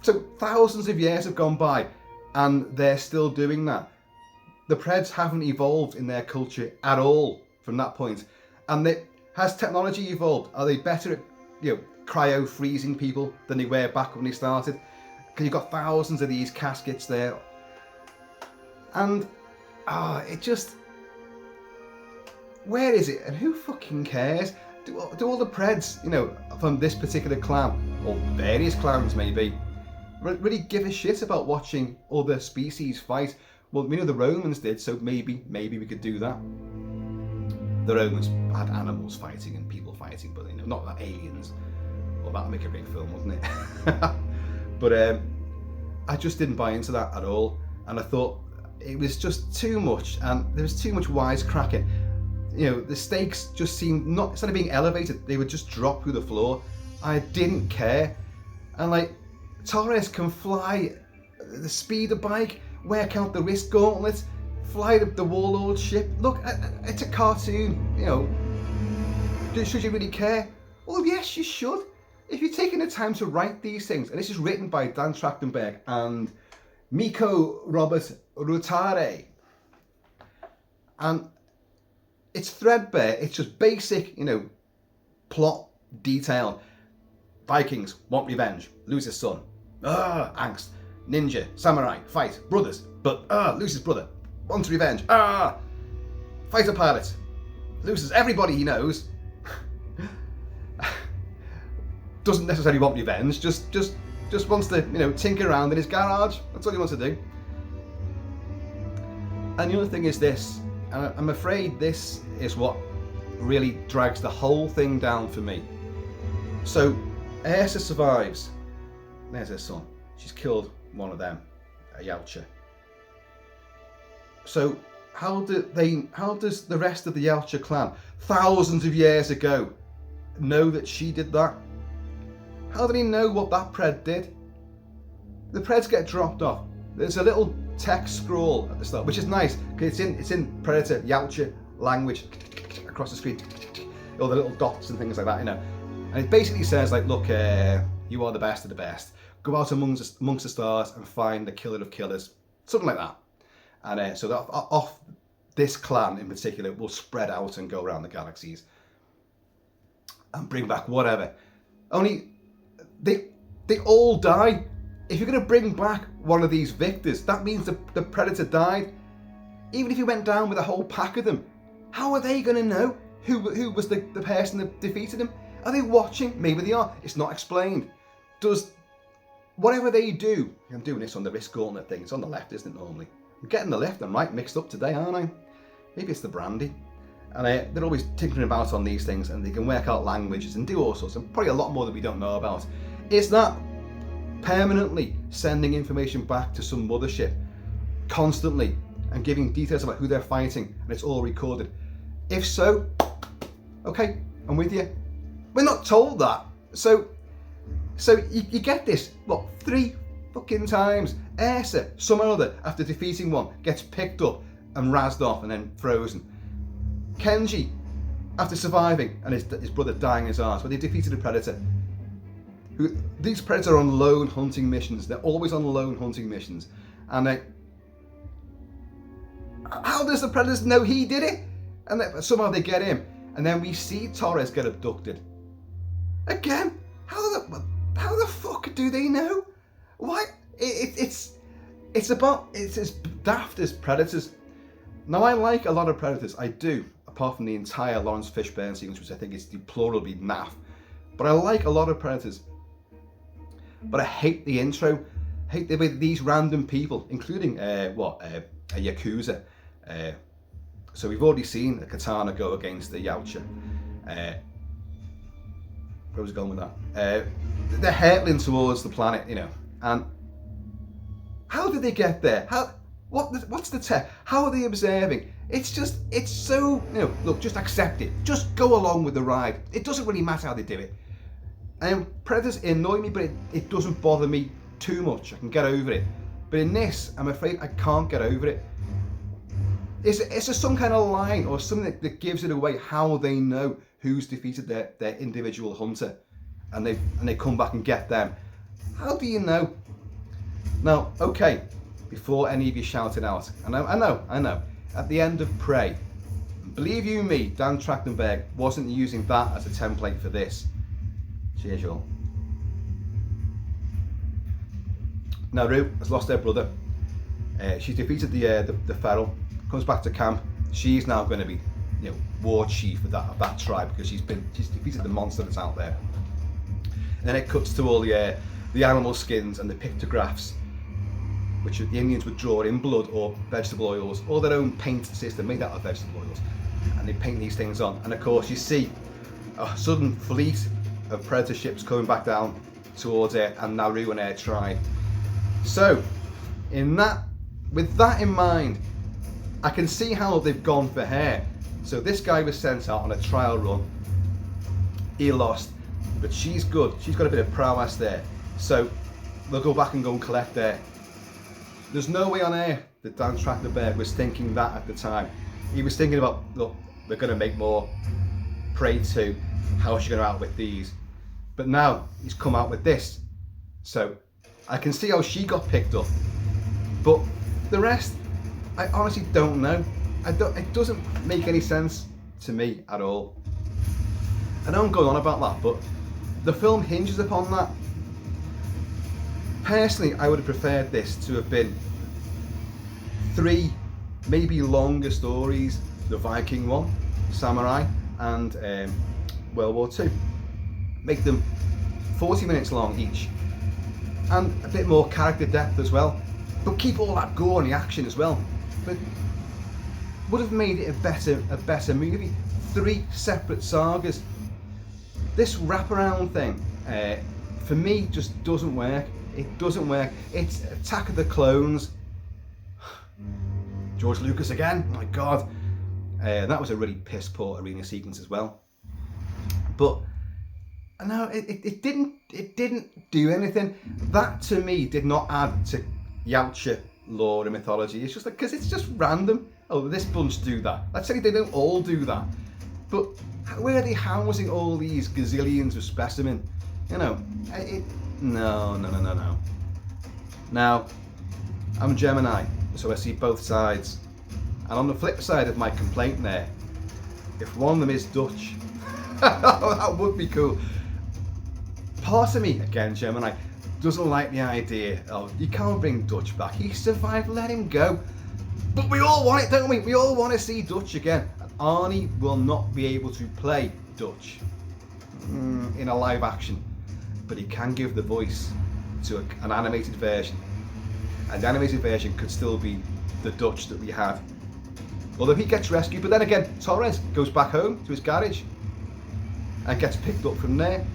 So thousands of years have gone by and they're still doing that. The Preds haven't evolved in their culture at all from that point. And has technology evolved? Are they better at cryo freezing people than they were back when they started? Because you've got thousands of these caskets there. And it just, where is it and who fucking cares? Do all the Preds, from this particular clan, or various clans maybe, really give a shit about watching other species fight? Well, we know the Romans did, so maybe we could do that. The Romans had animals fighting and people fighting, but not like aliens. Well, that'd make a great film, wouldn't it? But I just didn't buy into that at all, and I thought it was just too much, and there was too much wisecracking. The stakes just seemed instead of being elevated, they would just drop through the floor. I didn't care. And Torres can fly the speeder bike, work out the wrist gauntlet, fly the warlord ship. Look, it's a cartoon, Should you really care? Well, yes, you should. If you're taking the time to write these things, and this is written by Dan Trachtenberg and Mikko Robert Rutare, and it's threadbare, it's just basic, plot detail. Vikings want revenge, lose his son, angst, ninja, samurai, fight, brothers, but loses brother, wants revenge, fighter pilot, loses everybody he knows, doesn't necessarily want revenge, just wants to, tinker around in his garage. That's all he wants to do. And the other thing is this, and I'm afraid this is what really drags the whole thing down for me. So, Ursa survives. There's her son. She's killed one of them, a Yautja. So, how does the rest of the Yautja clan, thousands of years ago, know that she did that? How did he know what that Pred did? The Preds get dropped off. There's a little text scroll at the start, which is nice because it's in Predator Yautja language across the screen, all the little dots and things like that, And it basically says look, you are the best of the best. Go out amongst the stars and find the killer of killers, something like that. And so that off this clan in particular will spread out and go around the galaxies and bring back whatever. Only they all die. If you're going to bring back one of these victors, that means the Predator died. Even if you went down with a whole pack of them, how are they going to know who was the person that defeated him? Are they watching? Maybe they are. It's not explained. Does whatever they do, I'm doing this on the wrist gauntlet thing. It's on the left, isn't it, normally? I'm getting the left and right mixed up today, aren't I? Maybe it's the brandy. And they're always tinkering about on these things, and they can work out languages and do all sorts, and probably a lot more that we don't know about. Is that permanently sending information back to some mothership, constantly and giving details about who they're fighting, and it's all recorded? If so, okay, I'm with you. We're not told that. So you get this, what, 3 fucking times. Ursa, some or other, after defeating one, gets picked up and razzed off and then frozen. Kenji, after surviving and his brother dying in his arms, when they defeated a predator. These predators are on lone hunting missions. They're always on lone hunting missions. And how does the predators know he did it? And somehow they get him. And then we see Torres get abducted. Again, how the fuck do they know? Why? It's as daft as Predators. Now, I like a lot of Predators, I do, apart from the entire Lawrence Fishburne sequence, which I think is deplorably naff. But I like a lot of Predators. But I hate the intro. Hate the way these random people, including a Yakuza. So we've already seen a katana go against the Yautja. Where was I going with that? They're hurtling towards the planet, you know. And how did they get there? What's the tech? How are they observing? It's so, you know, look, just accept it. Just go along with the ride. It doesn't really matter how they do it. And Predators annoy me, but it doesn't bother me too much. I can get over it. But in this, I'm afraid I can't get over it. It's just some kind of line or something that gives it away how they know who's defeated their individual hunter, and they come back and get them. How do you know? Now, okay, before any of you shouted out, and I know, at the end of Prey, believe you me, Dan Trachtenberg wasn't using that as a template for this. Cheers, y'all. Naru has lost her brother. She's defeated the feral. Comes back to camp. She's now going to be, you know, war chief of that tribe because she's defeated the monster that's out there. And then it cuts to all the animal skins and the pictographs, which the Indians would draw in blood or vegetable oils, or their own paint system made out of vegetable oils, and they paint these things on. And of course, you see a sudden fleet of predator ships coming back down towards it, and Naru and her tribe. So, with that in mind, I can see how they've gone for her. So this guy was sent out on a trial run. He lost, but she's good. She's got a bit of prowess there. So they'll go back and go and collect her. There's no way on earth that Dan Trachtenberg was thinking that at the time. He was thinking about, look, we're going to make more Prey 2. How is she going to outwit these? But now he's come out with this. So I can see how she got picked up. But the rest, I honestly don't know. It doesn't make any sense to me at all. I know I'm going on about that, but the film hinges upon that. Personally, I would have preferred this to have been 3, maybe longer stories. The Viking one, Samurai, and World War II. Make them 40 minutes long each. And a bit more character depth as well. But keep all that gore and the action as well. But would have made it a better movie. 3 separate sagas. This wraparound thing, for me, just doesn't work. It doesn't work. It's Attack of the Clones. George Lucas again. My God, that was a really piss poor arena sequence as well. But no, it didn't do anything. That to me did not add to Yautja lore and mythology. It's just like, because it's just random. Oh, this bunch do that. Let's say they don't all do that. But where are they housing all these gazillions of specimen? You know, no. Now, I'm Gemini, so I see both sides. And on the flip side of my complaint there, if one of them is Dutch, that would be cool. Part of me, again Gemini, doesn't like the idea of, you can't bring Dutch back. He survived, let him go. But we all want it, don't we? We all want to see Dutch again. And Arnie will not be able to play Dutch in a live action, but he can give the voice to an animated version. And the animated version could still be the Dutch that we have. Although he gets rescued, but then again, Torres goes back home to his garage and gets picked up from there.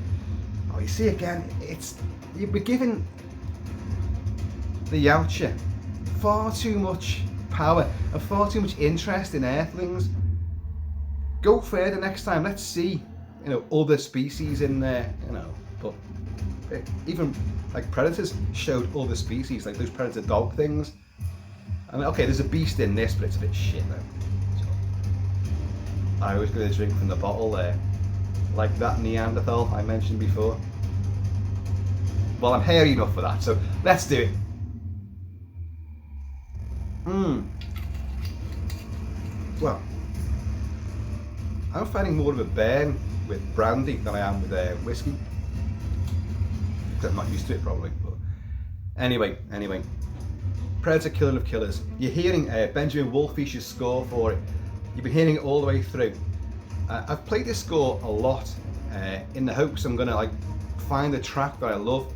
Oh, you see again, we're giving the Yautja far too much power and far too much interest in Earthlings. Go further next time. Let's see, other species in there, But even like predators showed other species, like those predator dog things. And okay, there's a beast in this, but it's a bit shit though. So, I always go to drink from the bottle there, like that Neanderthal I mentioned before. Well, I'm hairy enough for that, so let's do it. Well, I'm finding more of a burn with brandy than I am with whiskey. I'm not used to it probably, but anyway. Predator Killer of Killers. You're hearing Benjamin Wallfisch's score for it. You've been hearing it all the way through. I've played this score a lot in the hopes I'm gonna find a track that I love.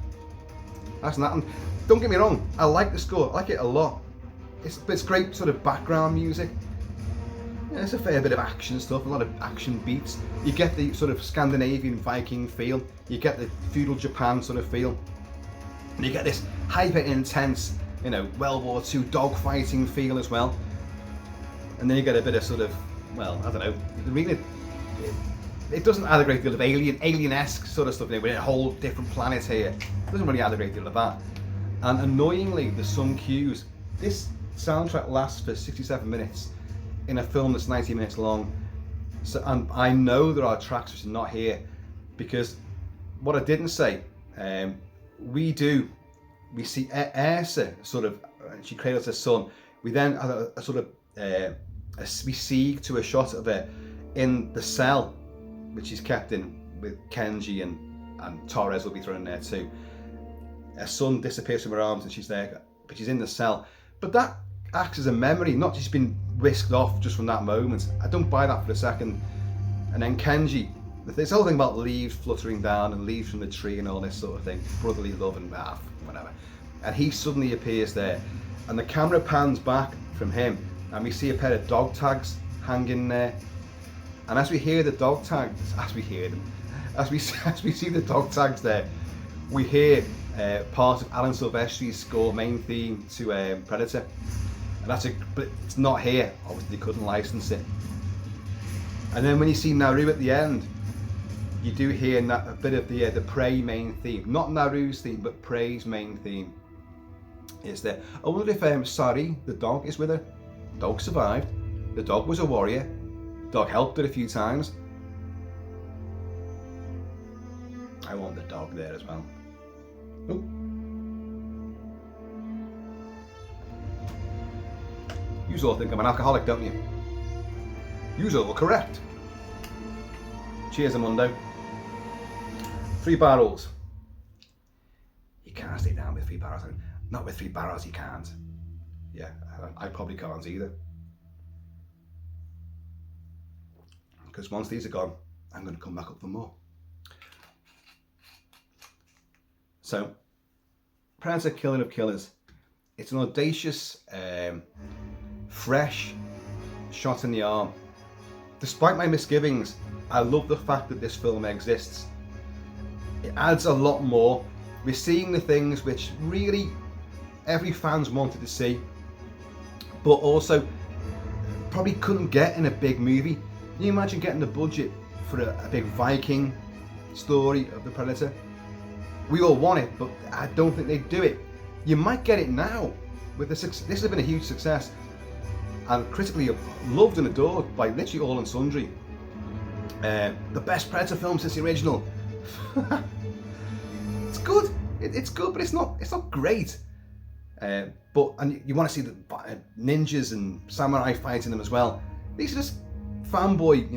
That's nothing. Don't get me wrong, I like the score, I like it a lot. It's great sort of background music. There's a fair bit of action stuff, a lot of action beats. You get the sort of Scandinavian Viking feel, you get the feudal Japan sort of feel. And you get this hyper intense, World War II dogfighting feel as well. And then you get a bit of sort of, well, I don't know, really, it doesn't add a great deal of alien-esque sort of stuff. We're a whole different planet here. It doesn't really add a great deal of that. And annoyingly, there's some cues. This soundtrack lasts for 67 minutes in a film that's 90 minutes long. So, and I know there are tracks which are not here, because what I didn't say, we see Ersa sort of, she cradles her son. We then have a sort of, we see to a shot of her in the cell, which she's kept in with Kenji, and Torres will be thrown in there too. Her son disappears from her arms and she's there, but she's in the cell. But that acts as a memory, not just been whisked off just from that moment. I don't buy that for a second. And then Kenji, this whole thing about leaves fluttering down and leaves from the tree and all this sort of thing, brotherly love and whatever. And he suddenly appears there, and the camera pans back from him, and we see a pair of dog tags hanging there. And as we hear the dog tags, as we see the dog tags there, we hear part of Alan Silvestri's score, main theme to Predator. And but it's not here. Obviously, they couldn't license it. And then when you see Naru at the end, you do hear a bit of the Prey main theme. Not Naru's theme, but Prey's main theme is there. I wonder if Sari, the dog, is with her. The dog survived. The dog was a warrior. The dog helped her a few times. I want the dog there as well. Oh. You all think I'm an alcoholic, don't you? You all were correct. Cheers, Amundo. 3 barrels. You can't stay down with 3 barrels. Not with 3 barrels, you can't. Yeah, I probably can't either. Because once these are gone, I'm going to come back up for more. So, Predator Killer of Killers. It's an audacious, fresh shot in the arm. Despite my misgivings, I love the fact that this film exists. It adds a lot more. We're seeing the things which really every fan's wanted to see, but also probably couldn't get in a big movie. Can you imagine getting the budget for a big Viking story of the Predator? We all want it, but I don't think they'd do it. You might get it now. With this has been a huge success and critically loved and adored by literally all and sundry. The best Predator film since the original. It's good. It's good, but it's not great. But you want to see the ninjas and samurai fighting them as well. These are just fanboy,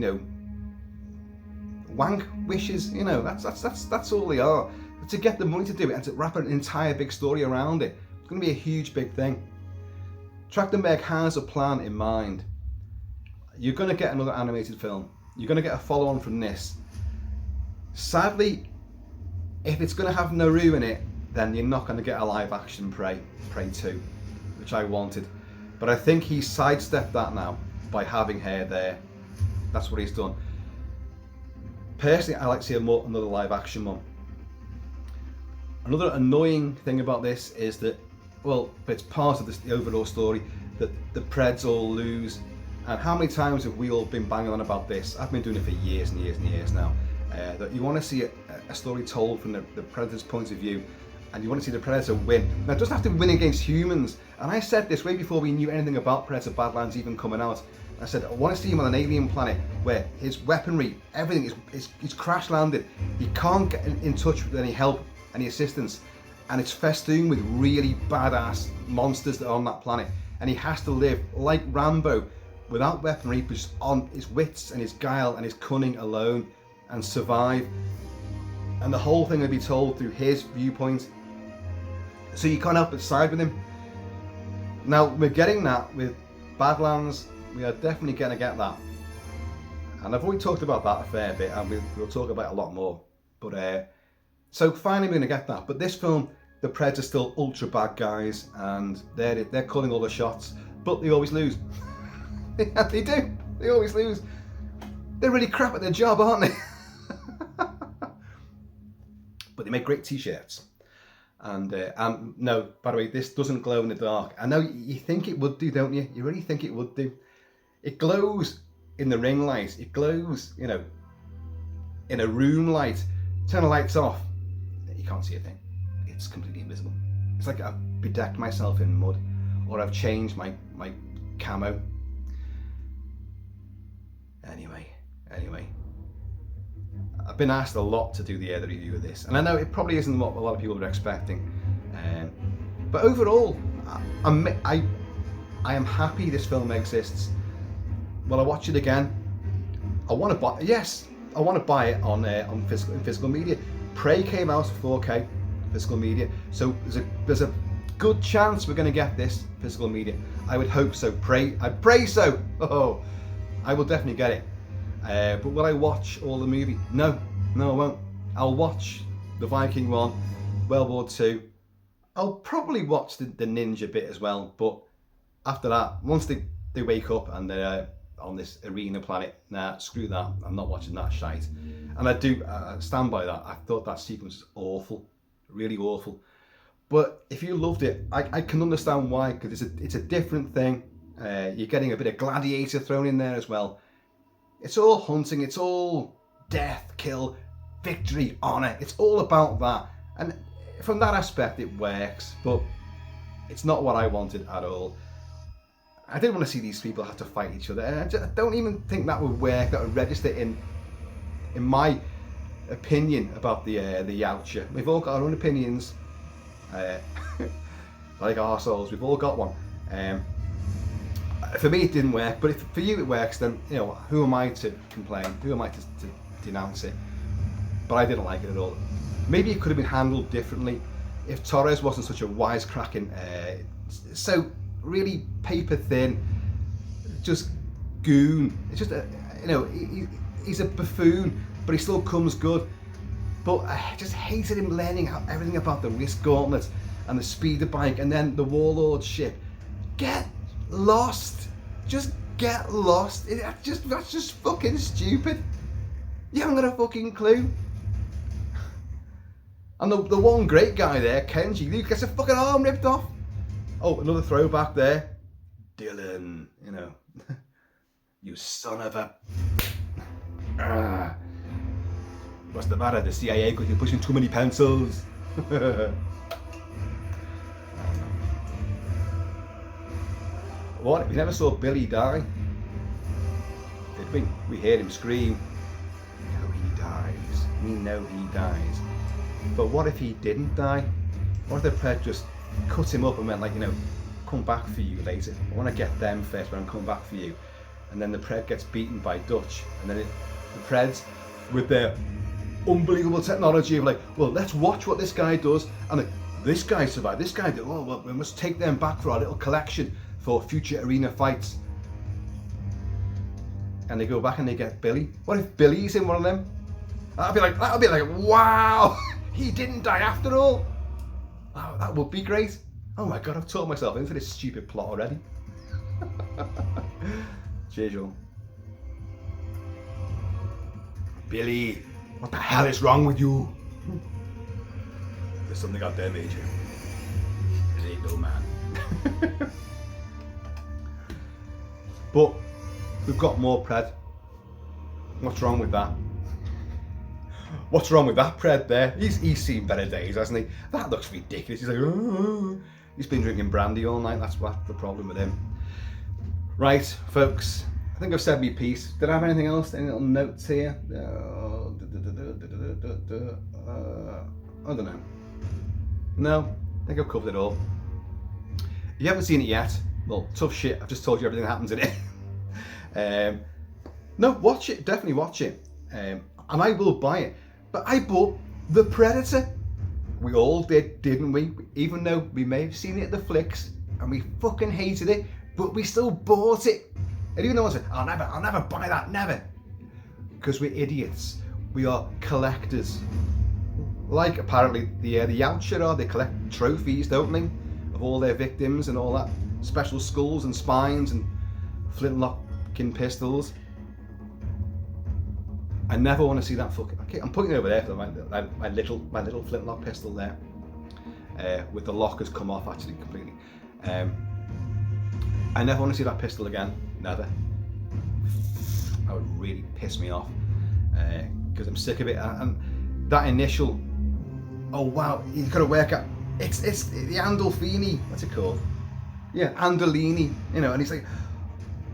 wank wishes. That's all they are. But to get the money to do it and to wrap an entire big story around it, it's going to be a huge big thing. Trachtenberg has a plan in mind. You're going to get another animated film. You're going to get a follow-on from this. Sadly, if it's going to have Naru in it, then you're not going to get a live-action Prey 2, which I wanted. But I think he's sidestepped that now by having her there. That's what he's done. Personally, I like to see another live-action one. Another annoying thing about this is that, well, it's part of the overall story. that the Preds all lose. And how many times have we all been banging on about this? I've been doing it for years and years and years now. That you want to see a story told from the Predator's point of view, and you want to see the Predator win. Now, it doesn't have to win against humans. And I said this way before we knew anything about Predator Badlands even coming out. I said, I want to see him on an alien planet where his weaponry, everything is crash landed. He can't get in touch with any help, any assistance. And it's festooned with really badass monsters that are on that planet. And he has to live like Rambo, without weaponry, but just on his wits and his guile and his cunning alone, and survive. And the whole thing will be told through his viewpoint. So you can't help but side with him. Now, we're getting that with Badlands. We are definitely going to get that. And I've already talked about that a fair bit, and we'll talk about it a lot more. But so finally we're going to get that. But this film, the Preds are still ultra bad guys, and they're calling all the shots, but they always lose. Yeah, they do. They always lose. They're really crap at their job, aren't they? But they make great t-shirts. And no, by the way, this doesn't glow in the dark. I know you think it would do, don't you? You really think it would do. It glows in the ring light. It glows, you know, in a room light. Turn the lights off, you can't see a thing. It's completely invisible. It's like I've bedecked myself in mud, or I've changed my camo. Anyway, I've been asked a lot to do the review of this, and I know it probably isn't what a lot of people are expecting, but overall, I am happy this film exists. Will I watch it again? I want to buy. Yes, I want to buy it on physical media. Prey came out 4K physical media, so there's a good chance we're going to get this physical media. I would hope so. I pray so. Oh, I will definitely get it. But will I watch all the movie? No, I won't. I'll watch the Viking one, World War II. I'll probably watch the ninja bit as well. But after that, once they wake up and they're on this arena planet, nah, screw that. I'm not watching that shite. And I do stand by that. I thought that sequence was awful, really awful. But if you loved it, I can understand why, because it's a different thing. You're getting a bit of Gladiator thrown in there as well. It's all hunting, it's all death, kill, victory, honour. It's all about that. And from that aspect, it works, but it's not what I wanted at all. I didn't want to see these people have to fight each other. And I don't even think that would work, that would register in my opinion about the Yautja. We've all got our own opinions, like arseholes, we've all got one. For me it didn't work, but if for you it works, then you know, who am I to complain? Who am I to denounce it? But I didn't like it at all. Maybe it could have been handled differently if Torres wasn't such a wisecracking, so really paper thin, just goon. It's just he's a buffoon, but he still comes good. But I just hated him learning everything about the wrist gauntlet and the speeder bike and then the warlord ship. Get lost. Just get lost. That's just fucking stupid. You haven't got a fucking clue. And the one great guy there, Kenji, he gets a fucking arm ripped off. Oh, another throwback there. Dylan, you know. You son of a... What's the matter? The CIA because you're pushing too many pencils. What? We never saw Billy die. Did we? We heard him scream. We know he dies. We know he dies. But what if he didn't die? What if the Pred just cut him up and went like, you know, come back for you later. I want to get them first, but I'm come back for you. And then the Pred gets beaten by Dutch. And then the Preds, with their unbelievable technology of like, well, let's watch what this guy does. And like, this guy survived, this guy did. Oh, well, we must take them back for our little collection for future arena fights. And they go back and they get Billy. What if Billy's in one of them? That'll be like, wow, he didn't die after all. Oh, that would be great. Oh my god, I've talked myself into this stupid plot already. Cheers, y'all. Billy, what the hell is wrong with you? There's something out there, Major. It ain't no man. But we've got more pred. What's wrong with that? What's wrong with that pred there? He's seen better days, hasn't he? That looks ridiculous. He's like, oh. He's been drinking brandy all night. That's what the problem with him. Right, folks. I think I've said my piece. Did I have anything else? Any little notes here? I don't know. No, I think I've covered it all. If you haven't seen it yet, well, tough shit. I've just told you everything that happens in it. No, watch it. Definitely watch it. And I will buy it. But I bought The Predator. We all did, didn't we? Even though we may have seen it at the flicks and we fucking hated it, but we still bought it. And even though I said, I'll never buy that, never. Because we're idiots. We are collectors. Like apparently the Yautja are, they collect trophies, don't they? Of all their victims and all that. Special skulls and spines and flintlocking pistols. I never want to see that fucking. Okay, I'm putting it over there for my little flintlock pistol there, with the lockers come off actually completely. I never want to see that pistol again. Never. That would really piss me off because I'm sick of it. And that initial, oh wow, you've got to work out. It's the Andolfini. What's it called? Yeah, Andolini. You know, and he's like,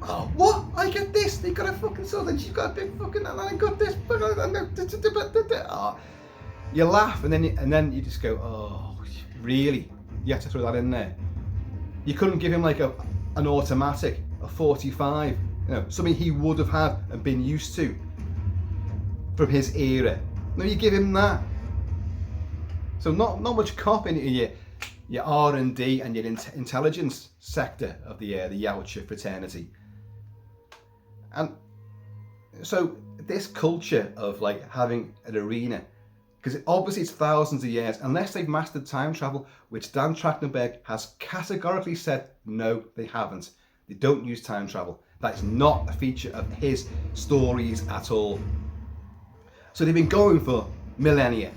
oh, what? I get this. They got a fucking sword, and she's got a big fucking, and I got this. Oh. You laugh, and then you just go, oh, really? You have to throw that in there. You couldn't give him like an automatic, a 45, you know, something he would have had and been used to from his era. No, you give him that. So not much cop in your R&D and your intelligence sector of the Yautja fraternity. And so this culture of like having an arena, because obviously it's thousands of years, unless they've mastered time travel, which Dan Trachtenberg has categorically said, no, they haven't. They don't use time travel. That is not a feature of his stories at all. So they've been going for millennia,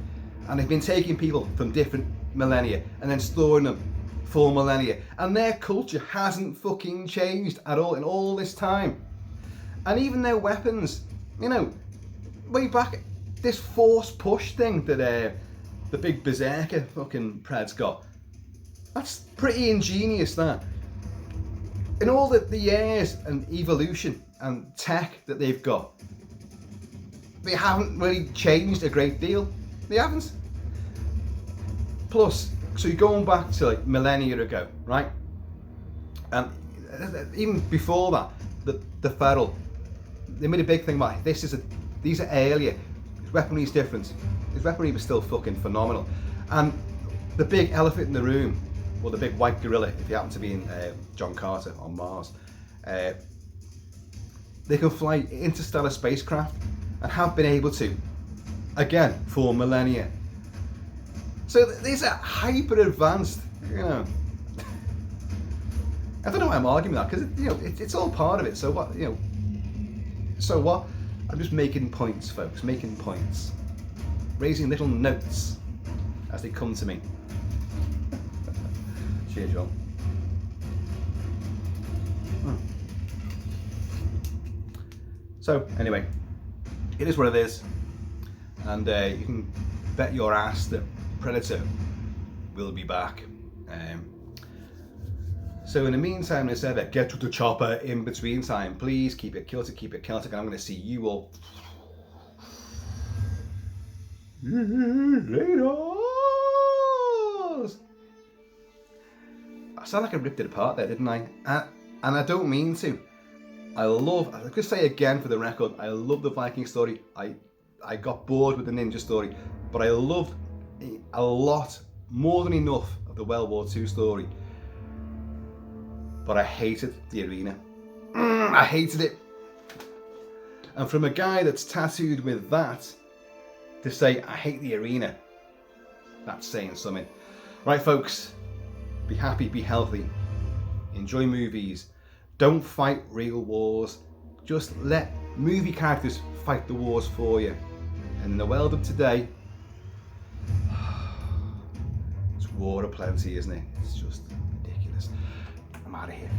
and they've been taking people from different millennia and then storing them for millennia, and their culture hasn't fucking changed at all in all this time. And even their weapons, you know, way back, this force push thing that the big berserker fucking pred's got, that's pretty ingenious, that. In all the years and evolution and tech that they've got, they haven't really changed a great deal. They haven't. Plus, so you're going back to like millennia ago, right? And even before that, the feral, they made a big thing about it. These are earlier. His weaponry is different. His weaponry was still fucking phenomenal. And the big elephant in the room, or the big white gorilla, if you happen to be in John Carter on Mars, they can fly interstellar spacecraft and have been able to, again, for millennia. So these are hyper advanced, you know. I don't know why I'm arguing that, because you know it's all part of it. So what, you know? So what? I'm just making points, folks. Making points, raising little notes as they come to me. Cheers, John. So anyway, it is what it is, and you can bet your ass that Predator will be back. So in the meantime, as I said, get to the chopper. In between time, please keep it Kilted, keep it Celtic, and I'm going to see you all later. I sound like I ripped it apart there, didn't I? And I don't mean to. I could say again for the record, I love the Viking story. I got bored with the ninja story, but I loved a lot, more than enough, of the World War II story. But I hated the arena. I hated it. And from a guy that's tattooed with that, to say I hate the arena, that's saying something. Right, folks, be happy, be healthy, enjoy movies, don't fight real wars, just let movie characters fight the wars for you. And in the world of today, it's war aplenty, isn't it? It's just ridiculous. I'm out of here.